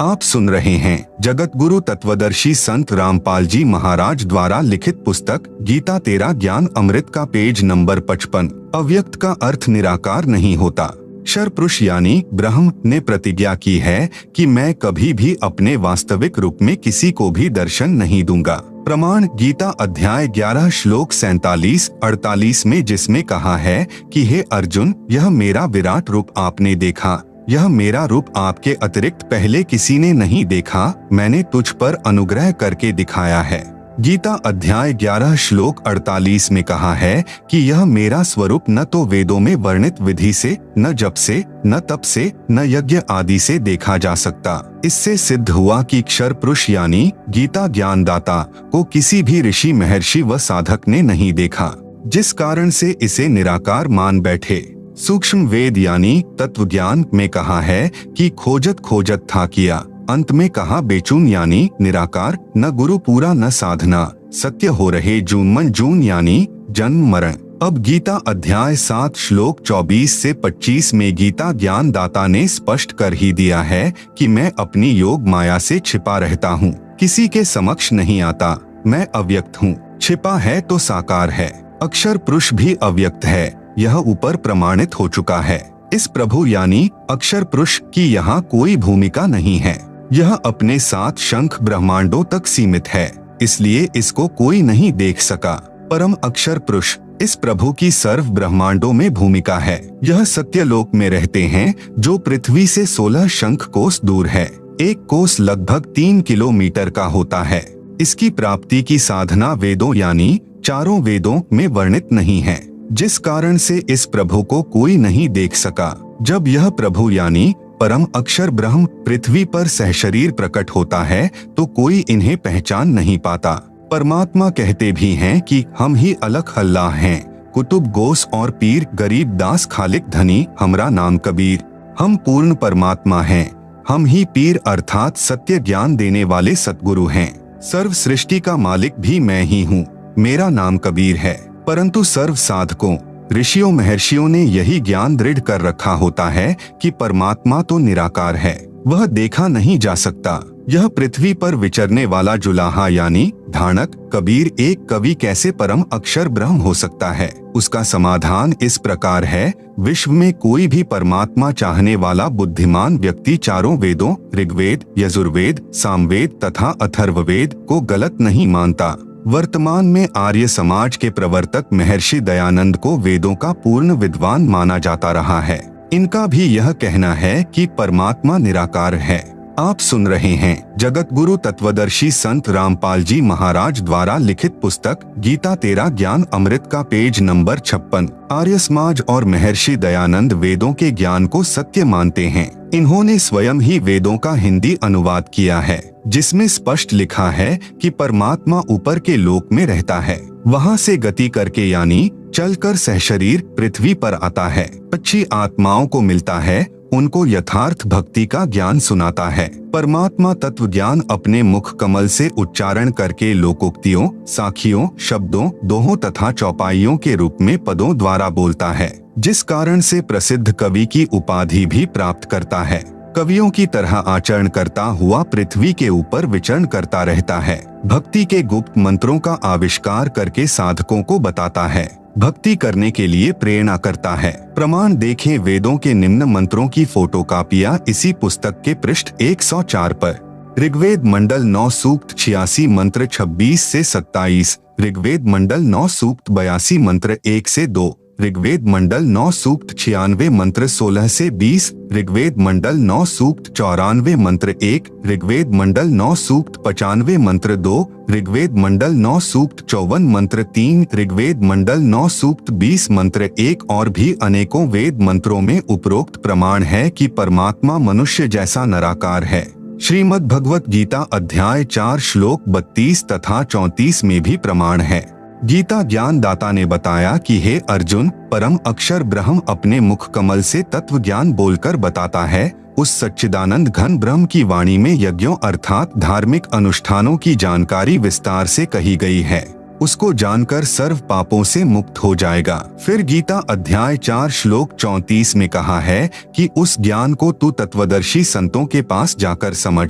आप सुन रहे हैं जगत गुरु तत्वदर्शी संत रामपाल जी महाराज द्वारा लिखित पुस्तक गीता तेरा ज्ञान अमृत का पेज नंबर 55। अव्यक्त का अर्थ निराकार नहीं होता। क्षरपुरुष यानी ब्रह्म ने प्रतिज्ञा की है कि मैं कभी भी अपने वास्तविक रूप में किसी को भी दर्शन नहीं दूंगा। प्रमाण गीता अध्याय 11 श्लोक 47-48 में, जिसमें कहा है कि हे अर्जुन, यह मेरा विराट रूप आपने देखा, यह मेरा रूप आपके अतिरिक्त पहले किसी ने नहीं देखा, मैंने तुझ पर अनुग्रह करके दिखाया है। गीता अध्याय 11 श्लोक 48 में कहा है कि यह मेरा स्वरूप न तो वेदों में वर्णित विधि से, न जप से, न तप से, न यज्ञ आदि से देखा जा सकता। इससे सिद्ध हुआ कि क्षर पुरुष यानी गीता ज्ञानदाता को किसी भी ऋषि, महर्षि व साधक ने नहीं देखा, जिस कारण से इसे निराकार मान बैठे। सूक्ष्म वेद यानी तत्व ज्ञान में कहा है कि खोजत खोजत था किया, अंत में कहा बेचून यानी निराकार, न गुरु पूरा न साधना, सत्य हो रहे जून मन जून यानी जन्म मरण। अब गीता अध्याय 7 श्लोक 24 से 25 में गीता ज्ञान दाता ने स्पष्ट कर ही दिया है कि मैं अपनी योग माया से छिपा रहता हूँ, किसी के समक्ष नहीं आता, मैं अव्यक्त हूँ। छिपा है तो साकार है। अक्षर पुरुष भी अव्यक्त है, यह ऊपर प्रमाणित हो चुका है। इस प्रभु यानी अक्षर पुरुष की यहाँ कोई भूमिका नहीं है, यह अपने 7 शंख ब्रह्मांडों तक सीमित है, इसलिए इसको कोई नहीं देख सका। परम अक्षर पुरुष इस प्रभु की सर्व ब्रह्मांडों में भूमिका है। यह सत्यलोक में रहते हैं, जो पृथ्वी से 16 शंख कोस दूर है। एक कोस लगभग 3 किलोमीटर का होता है। इसकी प्राप्ति की साधना वेदों यानी चारों वेदों में वर्णित नहीं है, जिस कारण से इस प्रभु को कोई नहीं देख सका। जब यह प्रभु यानी परम अक्षर ब्रह्म पृथ्वी पर सहशरीर प्रकट होता है तो कोई इन्हें पहचान नहीं पाता। परमात्मा कहते भी हैं कि हम ही अलग अल्लाह हैं, कुतुब गोस और पीर, गरीब दास खालिक धनी, हमरा नाम कबीर। हम पूर्ण परमात्मा हैं, हम ही पीर अर्थात सत्य ज्ञान देने वाले सतगुरु हैं। सर्व सृष्टि का मालिक भी मैं ही हूँ, मेरा नाम कबीर है। परंतु सर्व साधकों, ऋषियों, महर्षियों ने यही ज्ञान दृढ़ कर रखा होता है कि परमात्मा तो निराकार है, वह देखा नहीं जा सकता। यह पृथ्वी पर विचरने वाला जुलाहा यानी धानक कबीर एक कवि कैसे परम अक्षर ब्रह्म हो सकता है? उसका समाधान इस प्रकार है, विश्व में कोई भी परमात्मा चाहने वाला बुद्धिमान व्यक्ति चारों वेदों ऋग्वेद, यजुर्वेद, सामवेद तथा अथर्ववेद को गलत नहीं मानता। वर्तमान में आर्य समाज के प्रवर्तक महर्षि दयानंद को वेदों का पूर्ण विद्वान माना जाता रहा है। इनका भी यह कहना है कि परमात्मा निराकार है। आप सुन रहे हैं जगत गुरु तत्वदर्शी संत रामपाल जी महाराज द्वारा लिखित पुस्तक गीता तेरा ज्ञान अमृत का पेज नंबर 56। आर्य समाज और महर्षि दयानंद वेदों के ज्ञान को सत्य मानते हैं। इन्होंने स्वयं ही वेदों का हिंदी अनुवाद किया है, जिसमें स्पष्ट लिखा है कि परमात्मा ऊपर के लोक में रहता है, वहां से गति करके यानी चलकर सहशरीर पृथ्वी पर आता है, अच्छी आत्माओं को मिलता है, उनको यथार्थ भक्ति का ज्ञान सुनाता है। परमात्मा तत्व ज्ञान अपने मुख कमल से उच्चारण करके लोकोक्तियों, साखियों, शब्दों, दोहों तथा चौपाइयों के रूप में पदों द्वारा बोलता है, जिस कारण से प्रसिद्ध कवि की उपाधि भी प्राप्त करता है। कवियों की तरह आचरण करता हुआ पृथ्वी के ऊपर विचरण करता रहता है। भक्ति के गुप्त मंत्रों का आविष्कार करके साधकों को बताता है, भक्ति करने के लिए प्रेरणा करता है। प्रमाण देखें, वेदों के निम्न मंत्रों की फोटोकॉपियां इसी पुस्तक के पृष्ठ 104 पर। ऋग्वेद मंडल 9 सूक्त 86 मंत्र 26 से 27, ऋग्वेद मंडल 9 सूक्त 82 मंत्र 1 से 2, ऋग्वेद मंडल 9 सूक्त 96 मंत्र 16 से 20, ऋग्वेद मंडल 9 सूक्त 94 मंत्र 1, ऋग्वेद मंडल 9 सूक्त 95 मंत्र 2, ऋग्वेद मंडल 9 सूक्त 54 मंत्र 3, ऋग्वेद मंडल 9 सूक्त 20 मंत्र 1 और भी अनेकों वेद मंत्रों में उपरोक्त प्रमाण है कि परमात्मा मनुष्य जैसा निराकार है। श्रीमद् भगवत गीता अध्याय 4 श्लोक 32 तथा 34 में भी प्रमाण है। गीता ज्ञान दाता ने बताया कि हे अर्जुन, परम अक्षर ब्रह्म अपने मुख कमल से तत्व ज्ञान बोलकर बताता है। उस सच्चिदानंद घन ब्रह्म की वाणी में यज्ञों अर्थात धार्मिक अनुष्ठानों की जानकारी विस्तार से कही गई है। उसको जानकर सर्व पापों से मुक्त हो जाएगा। फिर गीता अध्याय 4 श्लोक 34 में कहा है कि उस ज्ञान को तू तत्वदर्शी संतों के पास जाकर समझ।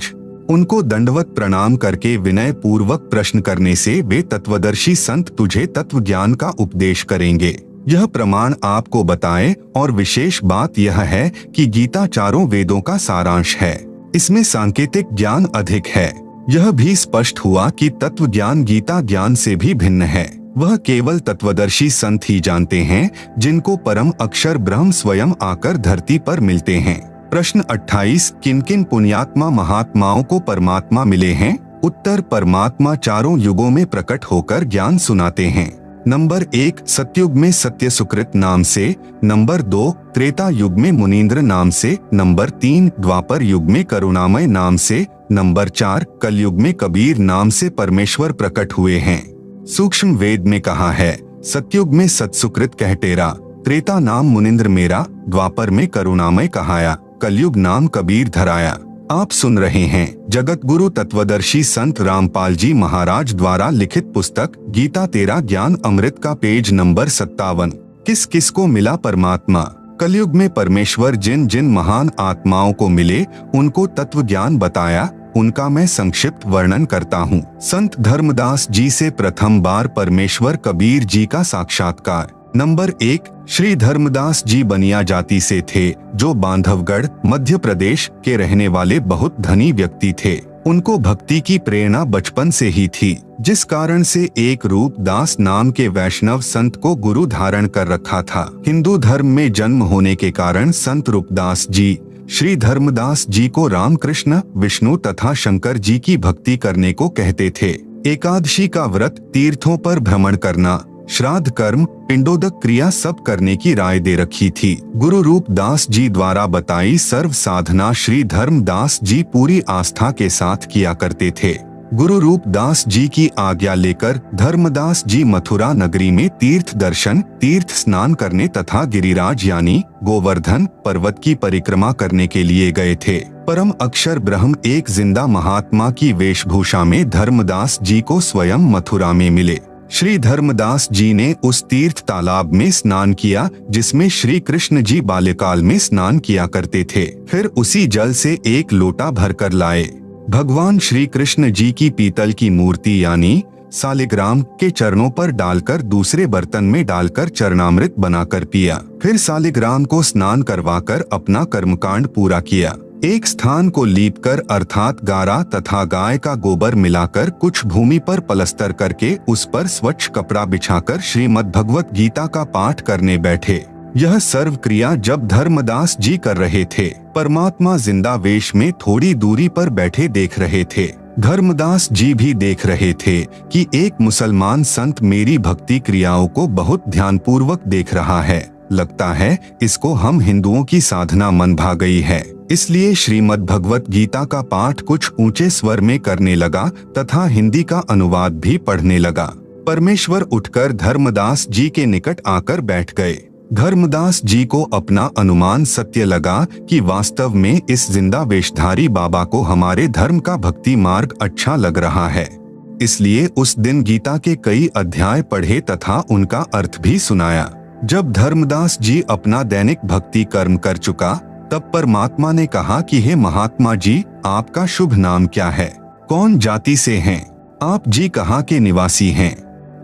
उनको दंडवत प्रणाम करके विनय पूर्वक प्रश्न करने से वे तत्वदर्शी संत तुझे तत्व ज्ञान का उपदेश करेंगे। यह प्रमाण आपको बताए और विशेष बात यह है कि गीता चारों वेदों का सारांश है। इसमें सांकेतिक ज्ञान अधिक है। यह भी स्पष्ट हुआ कि तत्व ज्ञान गीता ज्ञान से भी भिन्न है। वह केवल तत्वदर्शी संत ही जानते हैं, जिनको परम अक्षर ब्रह्म स्वयं आकर धरती पर मिलते हैं। प्रश्न 28, किन किन पुण्यात्मा महात्माओं को परमात्मा मिले हैं? उत्तर, परमात्मा चारों युगों में प्रकट होकर ज्ञान सुनाते हैं। नंबर 1, सतयुग में सत्य सुकृत नाम से। नंबर 2, त्रेता युग में मुनींद्र नाम से। नंबर 3, द्वापर युग में करुणामय नाम से। नंबर 4, कलयुग में कबीर नाम से परमेश्वर प्रकट हुए हैं। सूक्ष्म वेद में कहा है, सतयुग में सत्सुकृत कह टेरा, त्रेता नाम मुनींद्र मेरा, द्वापर में करुणामय कहाया, कलयुग नाम कबीर धराया। आप सुन रहे हैं जगत गुरु तत्वदर्शी संत रामपाल जी महाराज द्वारा लिखित पुस्तक गीता तेरा ज्ञान अमृत का पेज नंबर 57। किस किस को मिला परमात्मा? कलयुग में परमेश्वर जिन जिन महान आत्माओं को मिले उनको तत्व ज्ञान बताया, उनका मैं संक्षिप्त वर्णन करता हूँ। संत धर्मदास जी से प्रथम बार परमेश्वर कबीर जी का साक्षात्कार। नंबर 1, श्री धर्मदास जी बनिया जाति से थे, जो बांधवगढ़ मध्य प्रदेश के रहने वाले बहुत धनी व्यक्ति थे। उनको भक्ति की प्रेरणा बचपन से ही थी, जिस कारण से एक रूप दास नाम के वैष्णव संत को गुरु धारण कर रखा था। हिंदू धर्म में जन्म होने के कारण संत रूपदास जी श्री धर्मदास जी को रामकृष्ण, विष्णु तथा शंकर जी की भक्ति करने को कहते थे। एकादशी का व्रत, तीर्थों पर भ्रमण करना, श्राद्ध कर्म, पिंडोदक क्रिया सब करने की राय दे रखी थी। गुरु रूपदास जी द्वारा बताई सर्व साधना श्री धर्मदास जी पूरी आस्था के साथ किया करते थे। गुरु रूपदास जी की आज्ञा लेकर धर्मदास जी मथुरा नगरी में तीर्थ दर्शन, तीर्थ स्नान करने तथा गिरिराज यानी गोवर्धन पर्वत की परिक्रमा करने के लिए गए थे। परम अक्षर ब्रह्म एक जिंदा महात्मा की वेशभूषा में धर्मदास जी को स्वयं मथुरा में मिले। श्री धर्मदास जी ने उस तीर्थ तालाब में स्नान किया जिसमें श्री कृष्ण जी बाल्यकाल में स्नान किया करते थे। फिर उसी जल से एक लोटा भरकर लाए। भगवान श्री कृष्ण जी की पीतल की मूर्ति यानी सालिग्राम के चरणों पर डालकर दूसरे बर्तन में डालकर चरणामृत बनाकर पिया। फिर सालिग्राम को स्नान करवाकर अपना कर्मकांड पूरा किया। एक स्थान को लीपकर अर्थात गारा तथा गाय का गोबर मिलाकर कुछ भूमि पर पलस्तर करके उस पर स्वच्छ कपड़ा बिछाकर श्रीमद् भगवत गीता का पाठ करने बैठे। यह सर्व क्रिया जब धर्मदास जी कर रहे थे, परमात्मा जिंदा वेश में थोड़ी दूरी पर बैठे देख रहे थे। धर्मदास जी भी देख रहे थे कि एक मुसलमान संत मेरी भक्ति क्रियाओं को बहुत ध्यानपूर्वक देख रहा है। लगता है इसको हम हिंदुओं की साधना मन भा गई है। इसलिए श्रीमद् भगवत गीता का पाठ कुछ ऊंचे स्वर में करने लगा तथा हिंदी का अनुवाद भी पढ़ने लगा। परमेश्वर उठकर धर्मदास जी के निकट आकर बैठ गए। धर्मदास जी को अपना अनुमान सत्य लगा कि वास्तव में इस जिंदा वेशधारी बाबा को हमारे धर्म का भक्ति मार्ग अच्छा लग रहा है। इसलिए उस दिन गीता के कई अध्याय पढ़े तथा उनका अर्थ भी सुनाया। जब धर्मदास जी अपना दैनिक भक्ति कर्म कर चुका, तब परमात्मा ने कहा कि हे महात्मा जी, आपका शुभ नाम क्या है? कौन जाति से हैं? आप जी कहाँ के निवासी हैं?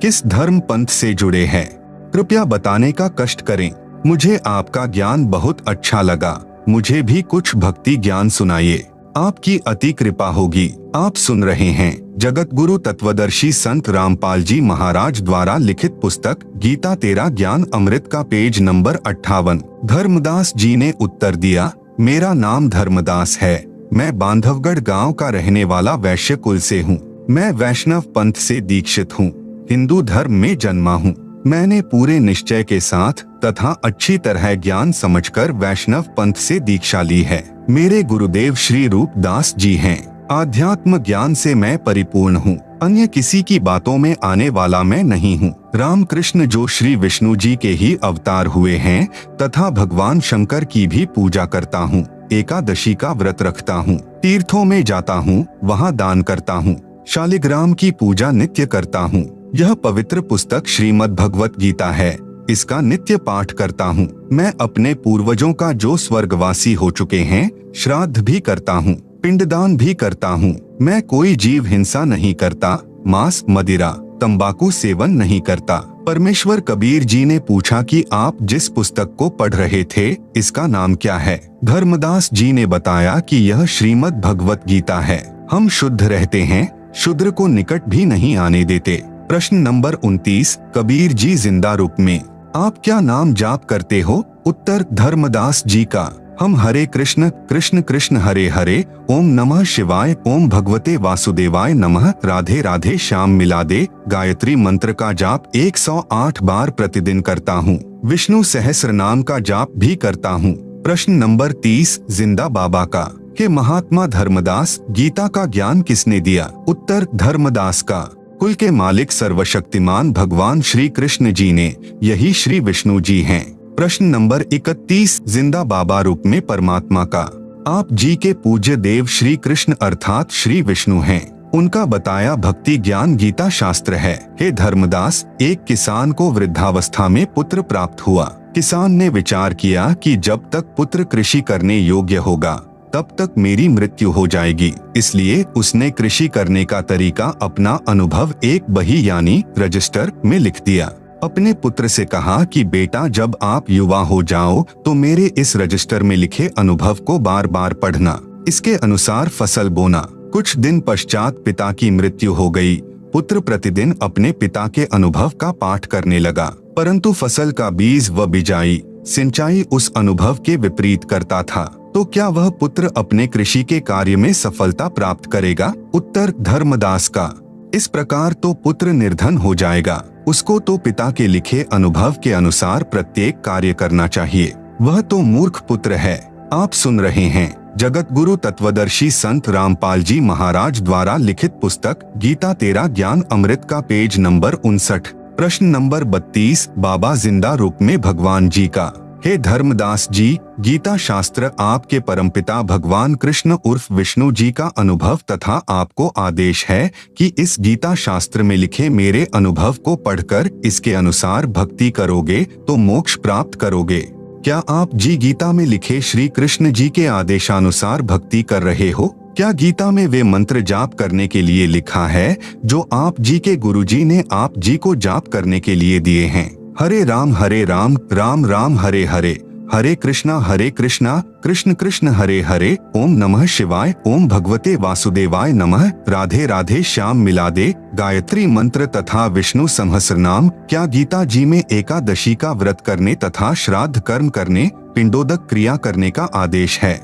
किस धर्म पंथ से जुड़े हैं? कृपया बताने का कष्ट करें। मुझे आपका ज्ञान बहुत अच्छा लगा। मुझे भी कुछ भक्ति ज्ञान सुनाइए। आपकी अति कृपा होगी। आप सुन रहे हैं जगत गुरु तत्वदर्शी संत रामपाल जी महाराज द्वारा लिखित पुस्तक गीता तेरा ज्ञान अमृत का पेज नंबर 58। धर्मदास जी ने उत्तर दिया, मेरा नाम धर्मदास है। मैं बांधवगढ़ गांव का रहने वाला वैश्य कुल से हूँ। मैं वैष्णव पंथ से दीक्षित हूँ। हिंदू धर्म में जन्मा हूँ। मैंने पूरे निश्चय के साथ तथा अच्छी तरह ज्ञान समझकर वैष्णव पंथ से दीक्षा ली है। मेरे गुरुदेव श्री रूपदास जी हैं। आध्यात्म ज्ञान से मैं परिपूर्ण हूँ। अन्य किसी की बातों में आने वाला मैं नहीं हूँ। रामकृष्ण जो श्री विष्णु जी के ही अवतार हुए हैं तथा भगवान शंकर की भी पूजा करता हूँ। एकादशी का व्रत रखता हूँ। तीर्थों में जाता हूँ, वहाँ दान करता हूँ। शालिग्राम की पूजा नित्य करता हूँ। यह पवित्र पुस्तक श्रीमद् भगवत गीता है। इसका नित्य पाठ करता हूँ। मैं अपने पूर्वजों का जो स्वर्गवासी हो चुके हैं श्राद्ध भी करता हूँ, पिंडदान भी करता हूँ। मैं कोई जीव हिंसा नहीं करता, मांस, मदिरा, तंबाकू सेवन नहीं करता। परमेश्वर कबीर जी ने पूछा कि आप जिस पुस्तक को पढ़ रहे थे इसका नाम क्या है? धर्मदास जी ने बताया कि यह श्रीमद् भगवत गीता है। हम शुद्ध रहते हैं, शूद्र को निकट भी नहीं आने देते। प्रश्न नंबर 29, कबीर जी जिंदा रूप में आप क्या नाम जाप करते हो? उत्तर, धर्मदास जी का हम हरे कृष्ण कृष्ण कृष्ण हरे हरे, ओम नमः शिवाय, ओम भगवते वासुदेवाय नमः, राधे राधे श्याम मिला दे गायत्री मंत्र का जाप 108 बार प्रतिदिन करता हूँ। विष्णु सहस्र नाम का जाप भी करता हूँ। प्रश्न नंबर 30, जिंदा बाबा का के महात्मा धर्मदास गीता का ज्ञान किसने दिया? उत्तर, धर्मदास का कुल के मालिक सर्वशक्तिमान भगवान श्री कृष्ण जी ने, यही श्री विष्णु जी हैं। प्रश्न नंबर 31, जिंदा बाबा रूप में परमात्मा का आप जी के पूज्य देव श्री कृष्ण अर्थात श्री विष्णु हैं। उनका बताया भक्ति ज्ञान गीता शास्त्र है। हे धर्मदास, एक किसान को वृद्धावस्था में पुत्र प्राप्त हुआ। किसान ने विचार किया कि जब तक पुत्र कृषि करने योग्य होगा तब तक मेरी मृत्यु हो जाएगी। इसलिए उसने कृषि करने का तरीका अपना अनुभव एक बही यानी रजिस्टर में लिख दिया। अपने पुत्र से कहा कि बेटा, जब आप युवा हो जाओ तो मेरे इस रजिस्टर में लिखे अनुभव को बार बार पढ़ना, इसके अनुसार फसल बोना। कुछ दिन पश्चात पिता की मृत्यु हो गई। पुत्र प्रतिदिन अपने पिता के अनुभव का पाठ करने लगा, परंतु फसल का बीज व बिजाई, सिंचाई उस अनुभव के विपरीत करता था। तो क्या वह पुत्र अपने कृषि के कार्य में सफलता प्राप्त करेगा? उत्तर, धर्मदास का इस प्रकार तो पुत्र निर्धन हो जाएगा। उसको तो पिता के लिखे अनुभव के अनुसार प्रत्येक कार्य करना चाहिए। वह तो मूर्ख पुत्र है। आप सुन रहे हैं जगत गुरु तत्वदर्शी संत रामपाल जी महाराज द्वारा लिखित पुस्तक गीता तेरा ज्ञान अमृत का पेज नंबर 59। प्रश्न नंबर 32, बाबा जिंदा रूप में भगवान जी का। हे धर्मदास जी, गीता शास्त्र आपके परमपिता भगवान कृष्ण उर्फ विष्णु जी का अनुभव तथा आपको आदेश है कि इस गीता शास्त्र में लिखे मेरे अनुभव को पढ़कर इसके अनुसार भक्ति करोगे तो मोक्ष प्राप्त करोगे। क्या आप जी गीता में लिखे श्री कृष्ण जी के आदेशानुसार भक्ति कर रहे हो? क्या गीता में वे मंत्र जाप करने के लिए लिखा है जो आप जी के गुरुजी ने आप जी को जाप करने के लिए दिए हैं? हरे राम राम राम हरे हरे, हरे कृष्णा कृष्ण कृष्ण हरे हरे, ओम नमः शिवाय, ओम भगवते वासुदेवाय नमः, राधे राधे श्याम मिला दे गायत्री मंत्र तथा विष्णु सहस्र नाम। क्या गीता जी में एकादशी का व्रत करने तथा श्राद्ध कर्म करने, पिंडोदक क्रिया करने का आदेश है?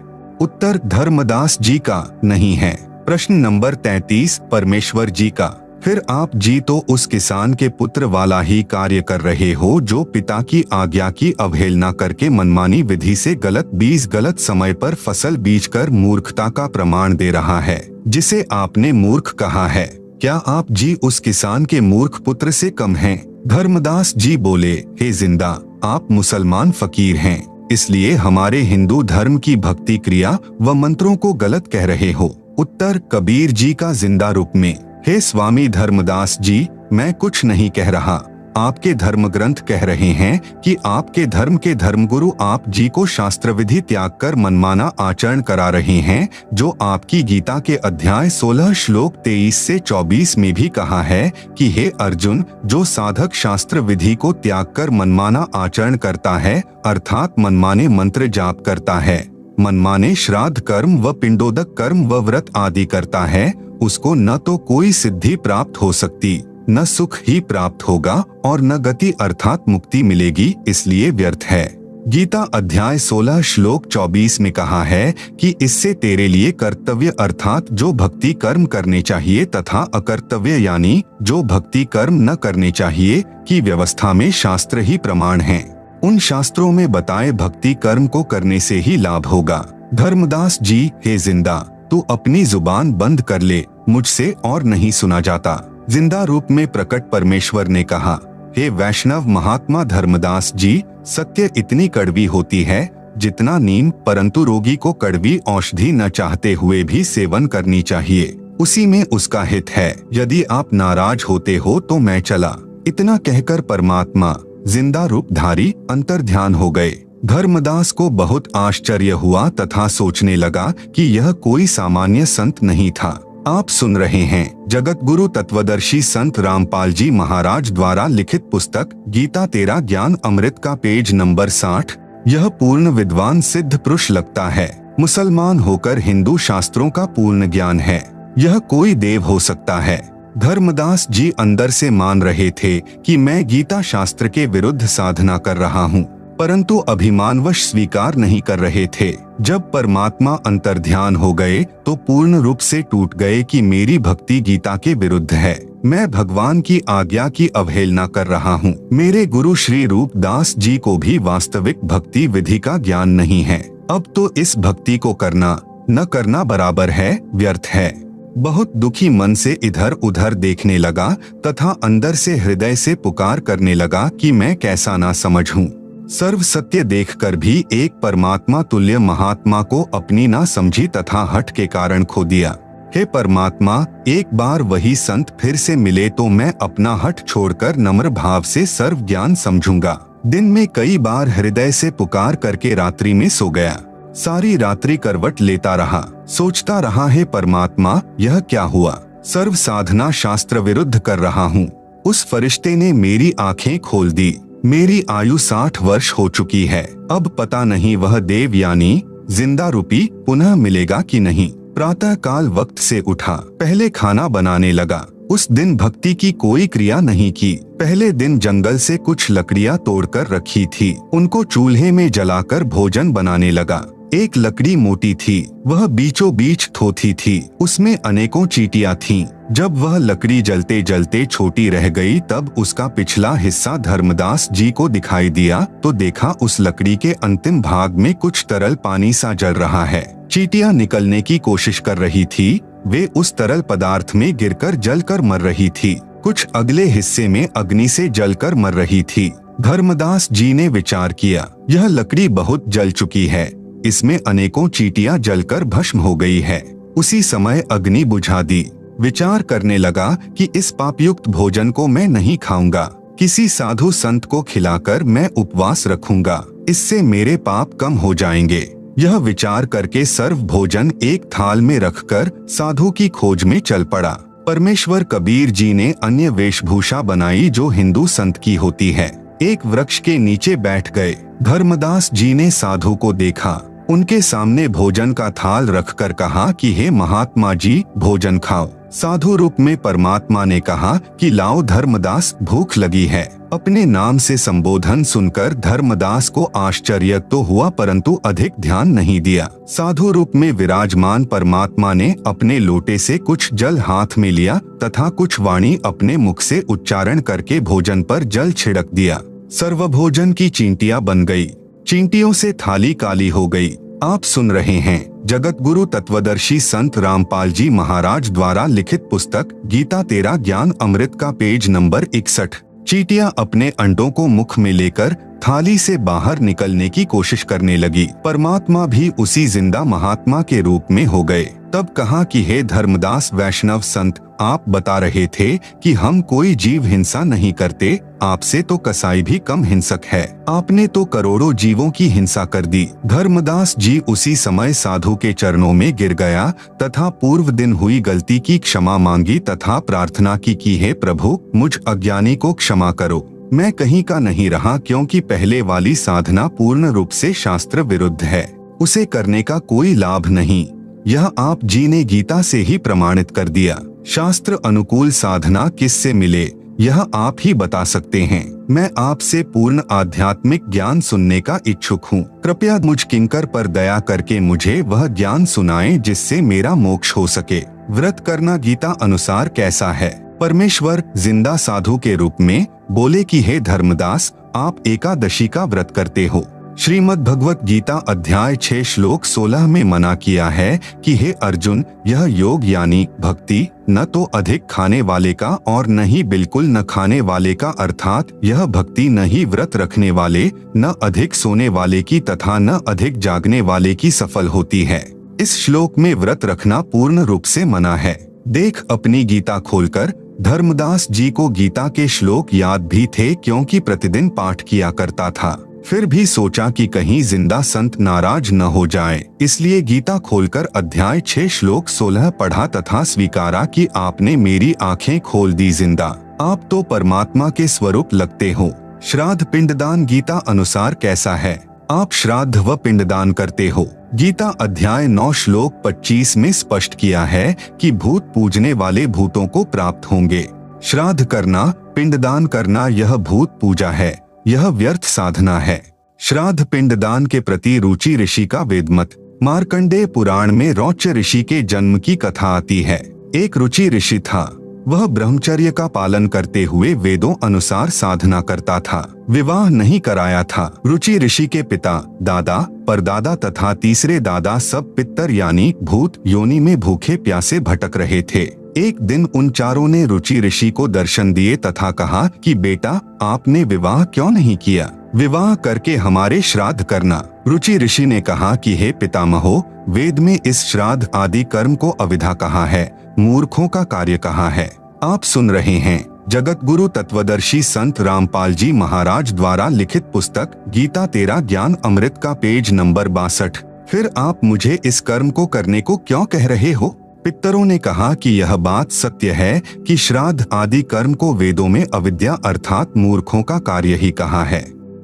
उत्तर, धर्मदास जी का नहीं है। प्रश्न नंबर 33, परमेश्वर जी का। फिर आप जी तो उस किसान के पुत्र वाला ही कार्य कर रहे हो जो पिता की आज्ञा की अवहेलना करके मनमानी विधि से गलत बीज गलत समय पर फसल बीजकर मूर्खता का प्रमाण दे रहा है, जिसे आपने मूर्ख कहा है। क्या आप जी उस किसान के मूर्ख पुत्र से कम हैं? धर्मदास जी बोले, हे जिंदा, आप मुसलमान फकीर हैं, इसलिए हमारे हिंदू धर्म की भक्ति क्रिया व मंत्रों को गलत कह रहे हो। उत्तर, कबीर जी का जिंदा रूप में। हे स्वामी धर्मदास जी, मैं कुछ नहीं कह रहा। आपके धर्म ग्रंथ कह रहे हैं कि आपके धर्म के धर्मगुरु आप जी को शास्त्र विधि त्याग कर मनमाना आचरण करा रहे हैं, जो आपकी गीता के अध्याय 16 श्लोक 23 से 24 में भी कहा है कि हे अर्जुन, जो साधक शास्त्र विधि को त्याग कर मनमाना आचरण करता है अर्थात मनमाने मंत्र जाप करता है, मनमाने श्राद्ध कर्म व पिंडोदक कर्म व व्रत आदि करता है, उसको न तो कोई सिद्धि प्राप्त हो सकती, न सुख ही प्राप्त होगा और न गति अर्थात मुक्ति मिलेगी, इसलिए व्यर्थ है। गीता अध्याय 16 श्लोक 24 में कहा है कि इससे तेरे लिए कर्तव्य अर्थात जो भक्ति कर्म करने चाहिए तथा अकर्तव्य यानी जो भक्ति कर्म न करने चाहिए की व्यवस्था में शास्त्र ही प्रमाण हैं। उन शास्त्रों में बताए भक्ति कर्म को करने से ही लाभ होगा। धर्मदास जी, हे जिंदा, तू अपनी जुबान बंद कर ले, मुझसे और नहीं सुना जाता। जिंदा रूप में प्रकट परमेश्वर ने कहा, हे वैष्णव महात्मा धर्मदास जी, सत्य इतनी कड़वी होती है जितना नीम, परंतु रोगी को कड़वी औषधि न चाहते हुए भी सेवन करनी चाहिए। उसी में उसका हित है। यदि आप नाराज होते हो तो मैं चला। इतना कहकर परमात्मा जिंदा रूपधारी अंतर्ध्यान हो गए। धर्मदास को बहुत आश्चर्य हुआ तथा सोचने लगा कि यह कोई सामान्य संत नहीं था। आप सुन रहे हैं जगत गुरु तत्वदर्शी संत रामपाल जी महाराज द्वारा लिखित पुस्तक गीता तेरा ज्ञान अमृत का पेज नंबर 60। यह पूर्ण विद्वान सिद्ध पुरुष लगता है। मुसलमान होकर हिंदू शास्त्रों का पूर्ण ज्ञान है। यह कोई देव हो सकता है। धर्मदास जी अंदर से मान रहे थे कि मैं गीता शास्त्र के विरुद्ध साधना कर रहा हूँ, परंतु अभिमानवश स्वीकार नहीं कर रहे थे। जब परमात्मा अंतर्ध्यान हो गए तो पूर्ण रूप से टूट गए कि मेरी भक्ति गीता के विरुद्ध है। मैं भगवान की आज्ञा की अवहेलना कर रहा हूँ। मेरे गुरु श्री रूपदास जी को भी वास्तविक भक्ति विधि का ज्ञान नहीं है। अब तो इस भक्ति को करना न करना बराबर है, व्यर्थ है। बहुत दुखी मन से इधर उधर देखने लगा तथा अंदर से हृदय से पुकार करने लगा कि मैं कैसा ना समझ हूँ। सर्व सत्य देखकर भी एक परमात्मा तुल्य महात्मा को अपनी ना समझी तथा हठ के कारण खो दिया। हे परमात्मा, एक बार वही संत फिर से मिले तो मैं अपना हठ छोड़कर नम्र भाव से सर्व ज्ञान समझूंगा। दिन में कई बार हृदय से पुकार करके रात्रि में सो गया। सारी रात्रि करवट लेता रहा, सोचता रहा, हे परमात्मा यह क्या हुआ। सर्व साधना शास्त्र विरुद्ध कर रहा हूँ। उस फरिश्ते ने मेरी आंखें खोल दी। मेरी आयु 60 वर्ष हो चुकी है। अब पता नहीं वह देव यानी जिंदा रूपी पुनः मिलेगा कि नहीं। प्रातः काल वक्त से उठा, पहले खाना बनाने लगा। उस दिन भक्ति की कोई क्रिया नहीं की। पहले दिन जंगल से कुछ लकड़ियां तोड़कर रखी थी, उनको चूल्हे में जलाकर भोजन बनाने लगा। एक लकड़ी मोटी थी, वह बीचों बीच थोथी थी, उसमें अनेकों चींटियां थीं। जब वह लकड़ी जलते जलते छोटी रह गई तब उसका पिछला हिस्सा धर्मदास जी को दिखाई दिया तो देखा उस लकड़ी के अंतिम भाग में कुछ तरल पानी सा जल रहा है। चींटियां निकलने की कोशिश कर रही थी, वे उस तरल पदार्थ में गिरकर जलकर मर रही थी। कुछ अगले हिस्से में अग्नि से जलकर मर रही थी। धर्मदास जी ने विचार किया, यह लकड़ी बहुत जल चुकी है, इसमें अनेकों चींटियां जलकर भस्म हो गई है। उसी समय अग्नि बुझा दी। विचार करने लगा कि इस पापयुक्त भोजन को मैं नहीं खाऊंगा, किसी साधु संत को खिलाकर मैं उपवास रखूंगा, इससे मेरे पाप कम हो जाएंगे। यह विचार करके सर्व भोजन एक थाल में रखकर साधु की खोज में चल पड़ा। परमेश्वर कबीर जी ने अन्य वेशभूषा बनाई जो हिंदू संत की होती है। एक वृक्ष के नीचे बैठ गए। धर्मदास जी ने साधु को देखा, उनके सामने भोजन का थाल रखकर कहा कि हे महात्मा जी भोजन खाओ। साधु रूप में परमात्मा ने कहा कि लाओ धर्मदास, भूख लगी है। अपने नाम से संबोधन सुनकर धर्मदास को आश्चर्य तो हुआ परंतु अधिक ध्यान नहीं दिया। साधु रूप में विराजमान परमात्मा ने अपने लोटे से कुछ जल हाथ में लिया तथा कुछ वाणी अपने मुख से उच्चारण करके भोजन पर जल छिड़क दिया। सर्वभोजन की चींटियां बन गई। चींटियों से थाली काली हो गई। आप सुन रहे हैं जगत गुरु तत्वदर्शी संत रामपाल जी महाराज द्वारा लिखित पुस्तक गीता तेरा ज्ञान अमृत का पेज नंबर 61। चींटियां अपने अंडों को मुख में लेकर थाली से बाहर निकलने की कोशिश करने लगी। परमात्मा भी उसी जिंदा महात्मा के रूप में हो गए। तब कहा कि हे धर्मदास वैष्णव संत, आप बता रहे थे कि हम कोई जीव हिंसा नहीं करते, आपसे तो कसाई भी कम हिंसक है। आपने तो करोड़ों जीवों की हिंसा कर दी। धर्मदास जी उसी समय साधु के चरणों में गिर गया तथा पूर्व दिन हुई गलती की क्षमा मांगी तथा प्रार्थना की कि हे प्रभु, मुझ अज्ञानी को क्षमा करो। मैं कहीं का नहीं रहा क्योंकि पहले वाली साधना पूर्ण रूप से शास्त्र विरुद्ध है, उसे करने का कोई लाभ नहीं। यह आप जी ने गीता से ही प्रमाणित कर दिया। शास्त्र अनुकूल साधना किससे मिले यह आप ही बता सकते हैं। मैं आपसे पूर्ण आध्यात्मिक ज्ञान सुनने का इच्छुक हूँ। कृपया मुझ किंकर पर दया करके मुझे वह ज्ञान सुनाएं जिससे मेरा मोक्ष हो सके। व्रत करना गीता अनुसार कैसा है? परमेश्वर जिंदा साधु के रूप में बोले कि हे धर्मदास, आप एकादशी का व्रत करते हो। श्रीमद् भगवत गीता अध्याय 6 श्लोक 16 में मना किया है कि हे अर्जुन, यह योग यानी भक्ति न तो अधिक खाने वाले का और न ही बिल्कुल न खाने वाले का, अर्थात यह भक्ति न ही व्रत रखने वाले, न अधिक सोने वाले की तथा न अधिक जागने वाले की सफल होती है। इस श्लोक में व्रत रखना पूर्ण रूप से मना है। देख अपनी गीता खोलकर। धर्मदास जी को गीता के श्लोक याद भी थे क्योंकि प्रतिदिन पाठ किया करता था। फिर भी सोचा कि कहीं जिंदा संत नाराज न हो जाए, इसलिए गीता खोलकर अध्याय 6 श्लोक 16 पढ़ा तथा स्वीकारा कि आपने मेरी आंखें खोल दी जिंदा। आप तो परमात्मा के स्वरूप लगते हो। श्राद्ध पिंडदान गीता अनुसार कैसा है? आप श्राद्ध व पिंडदान करते हो। गीता अध्याय 9 श्लोक 25 में स्पष्ट किया है कि भूत पूजने वाले भूतों को प्राप्त होंगे। श्राद्ध करना, पिंडदान करना यह भूत पूजा है, यह व्यर्थ साधना है। श्राद्ध पिंडदान के प्रति रुचि ऋषि का वेदमत। मार्कंडेय पुराण में रौच्य ऋषि के जन्म की कथा आती है। एक रुचि ऋषि था। वह ब्रह्मचर्य का पालन करते हुए वेदों अनुसार साधना करता था। विवाह नहीं कराया था। रुचि ऋषि के पिता, दादा, परदादा तथा तीसरे दादा सब पितर यानी भूत योनि में भूखे प्यासे भटक रहे थे। एक दिन उन चारों ने रुचि ऋषि को दर्शन दिए तथा कहा कि बेटा, आपने विवाह क्यों नहीं किया? विवाह करके हमारे श्राद्ध करना। रुचि ऋषि ने कहा कि हे पितामहो, वेद में इस श्राद्ध आदि कर्म को अविधा कहा है, मूर्खों का कार्य कहा है। आप सुन रहे हैं जगत गुरु तत्वदर्शी संत रामपाल जी महाराज द्वारा लिखित पुस्तक गीता तेरा ज्ञान अमृत का पेज नंबर 62। फिर आप मुझे इस कर्म को करने को क्यों कह रहे हो? पितरों ने कहा कि यह बात सत्य है कि श्राद्ध आदि कर्म को वेदों में अविद्या अर्थात मूर्खों का कार्य ही कहा है।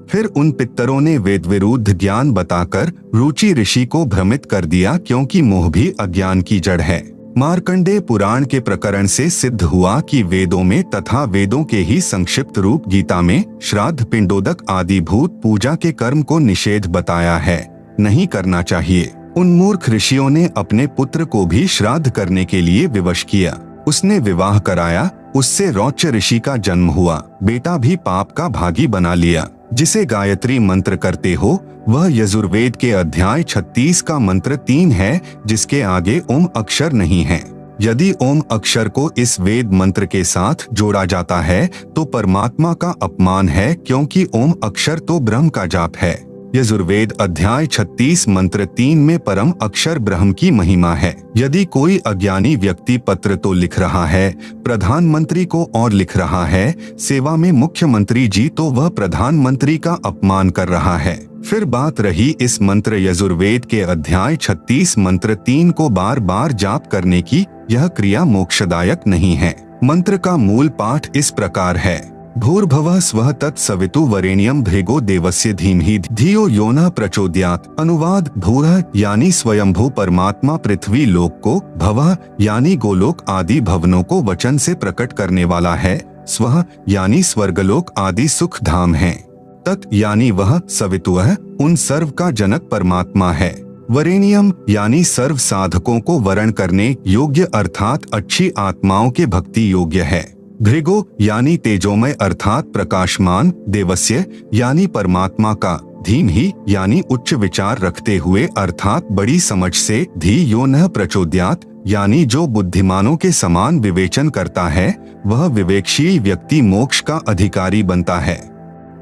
फिर उन पितरों ने वेद विरुद्ध ज्ञान बताकर रुचि ऋषि को भ्रमित कर दिया क्योंकि मोह भी अज्ञान की जड़ है। मार्कंडेय पुराण के प्रकरण से सिद्ध हुआ कि वेदों में तथा वेदों के ही संक्षिप्त रूप गीता में श्राद्ध पिंडोदक आदि भूत पूजा के कर्म को निषेध बताया है, नहीं करना चाहिए। उन मूर्ख ऋषियों ने अपने पुत्र को भी श्राद्ध करने के लिए विवश किया। उसने विवाह कराया, उससे रौच्य ऋषि का जन्म हुआ। बेटा भी पाप का भागी बना लिया। जिसे गायत्री मंत्र करते हो वह यजुर्वेद के अध्याय 36 का मंत्र 3 है, जिसके आगे ओम अक्षर नहीं है। यदि ओम अक्षर को इस वेद मंत्र के साथ जोड़ा जाता है तो परमात्मा का अपमान है, क्योंकि ओम अक्षर तो ब्रह्म का जाप है। यजुर्वेद अध्याय 36 मंत्र 3 में परम अक्षर ब्रह्म की महिमा है। यदि कोई अज्ञानी व्यक्ति पत्र तो लिख रहा है, प्रधानमंत्री को और लिख रहा है, सेवा में मुख्यमंत्री जी, तो वह प्रधानमंत्री का अपमान कर रहा है। फिर बात रही इस मंत्र यजुर्वेद के अध्याय 36 मंत्र 3 को बार बार जाप करने की, यह क्रिया मोक्षदायक नहीं है। मंत्र का मूल पाठ इस प्रकार है: भूर्भुवः स्वः तत्सवितुर्वरेण्यं भृगो देवस्य धीमहि धियो यो नः प्रचोदयात्। अनुवाद: भूरः यानी स्वयंभू परमात्मा पृथ्वी लोक को, भवः यानी गोलोक आदि भवनों को वचन से प्रकट करने वाला है, स्वः यानी स्वर्गलोक आदि सुख धाम है, तत् यानी वह सवितुः उन सर्व का जनक परमात्मा है, वरेण्यम यानी सर्व साधकों को वरण करने योग्य अर्थात अच्छी आत्माओं के भक्ति योग्य है, भृगो यानी तेजोमय अर्थात प्रकाशमान, देवस्य यानी परमात्मा का, धीमहि यानी उच्च विचार रखते हुए अर्थात बड़ी समझ से, धी यो नः प्रचोदयात् यानी जो बुद्धिमानों के समान विवेचन करता है, वह विवेकशील व्यक्ति मोक्ष का अधिकारी बनता है।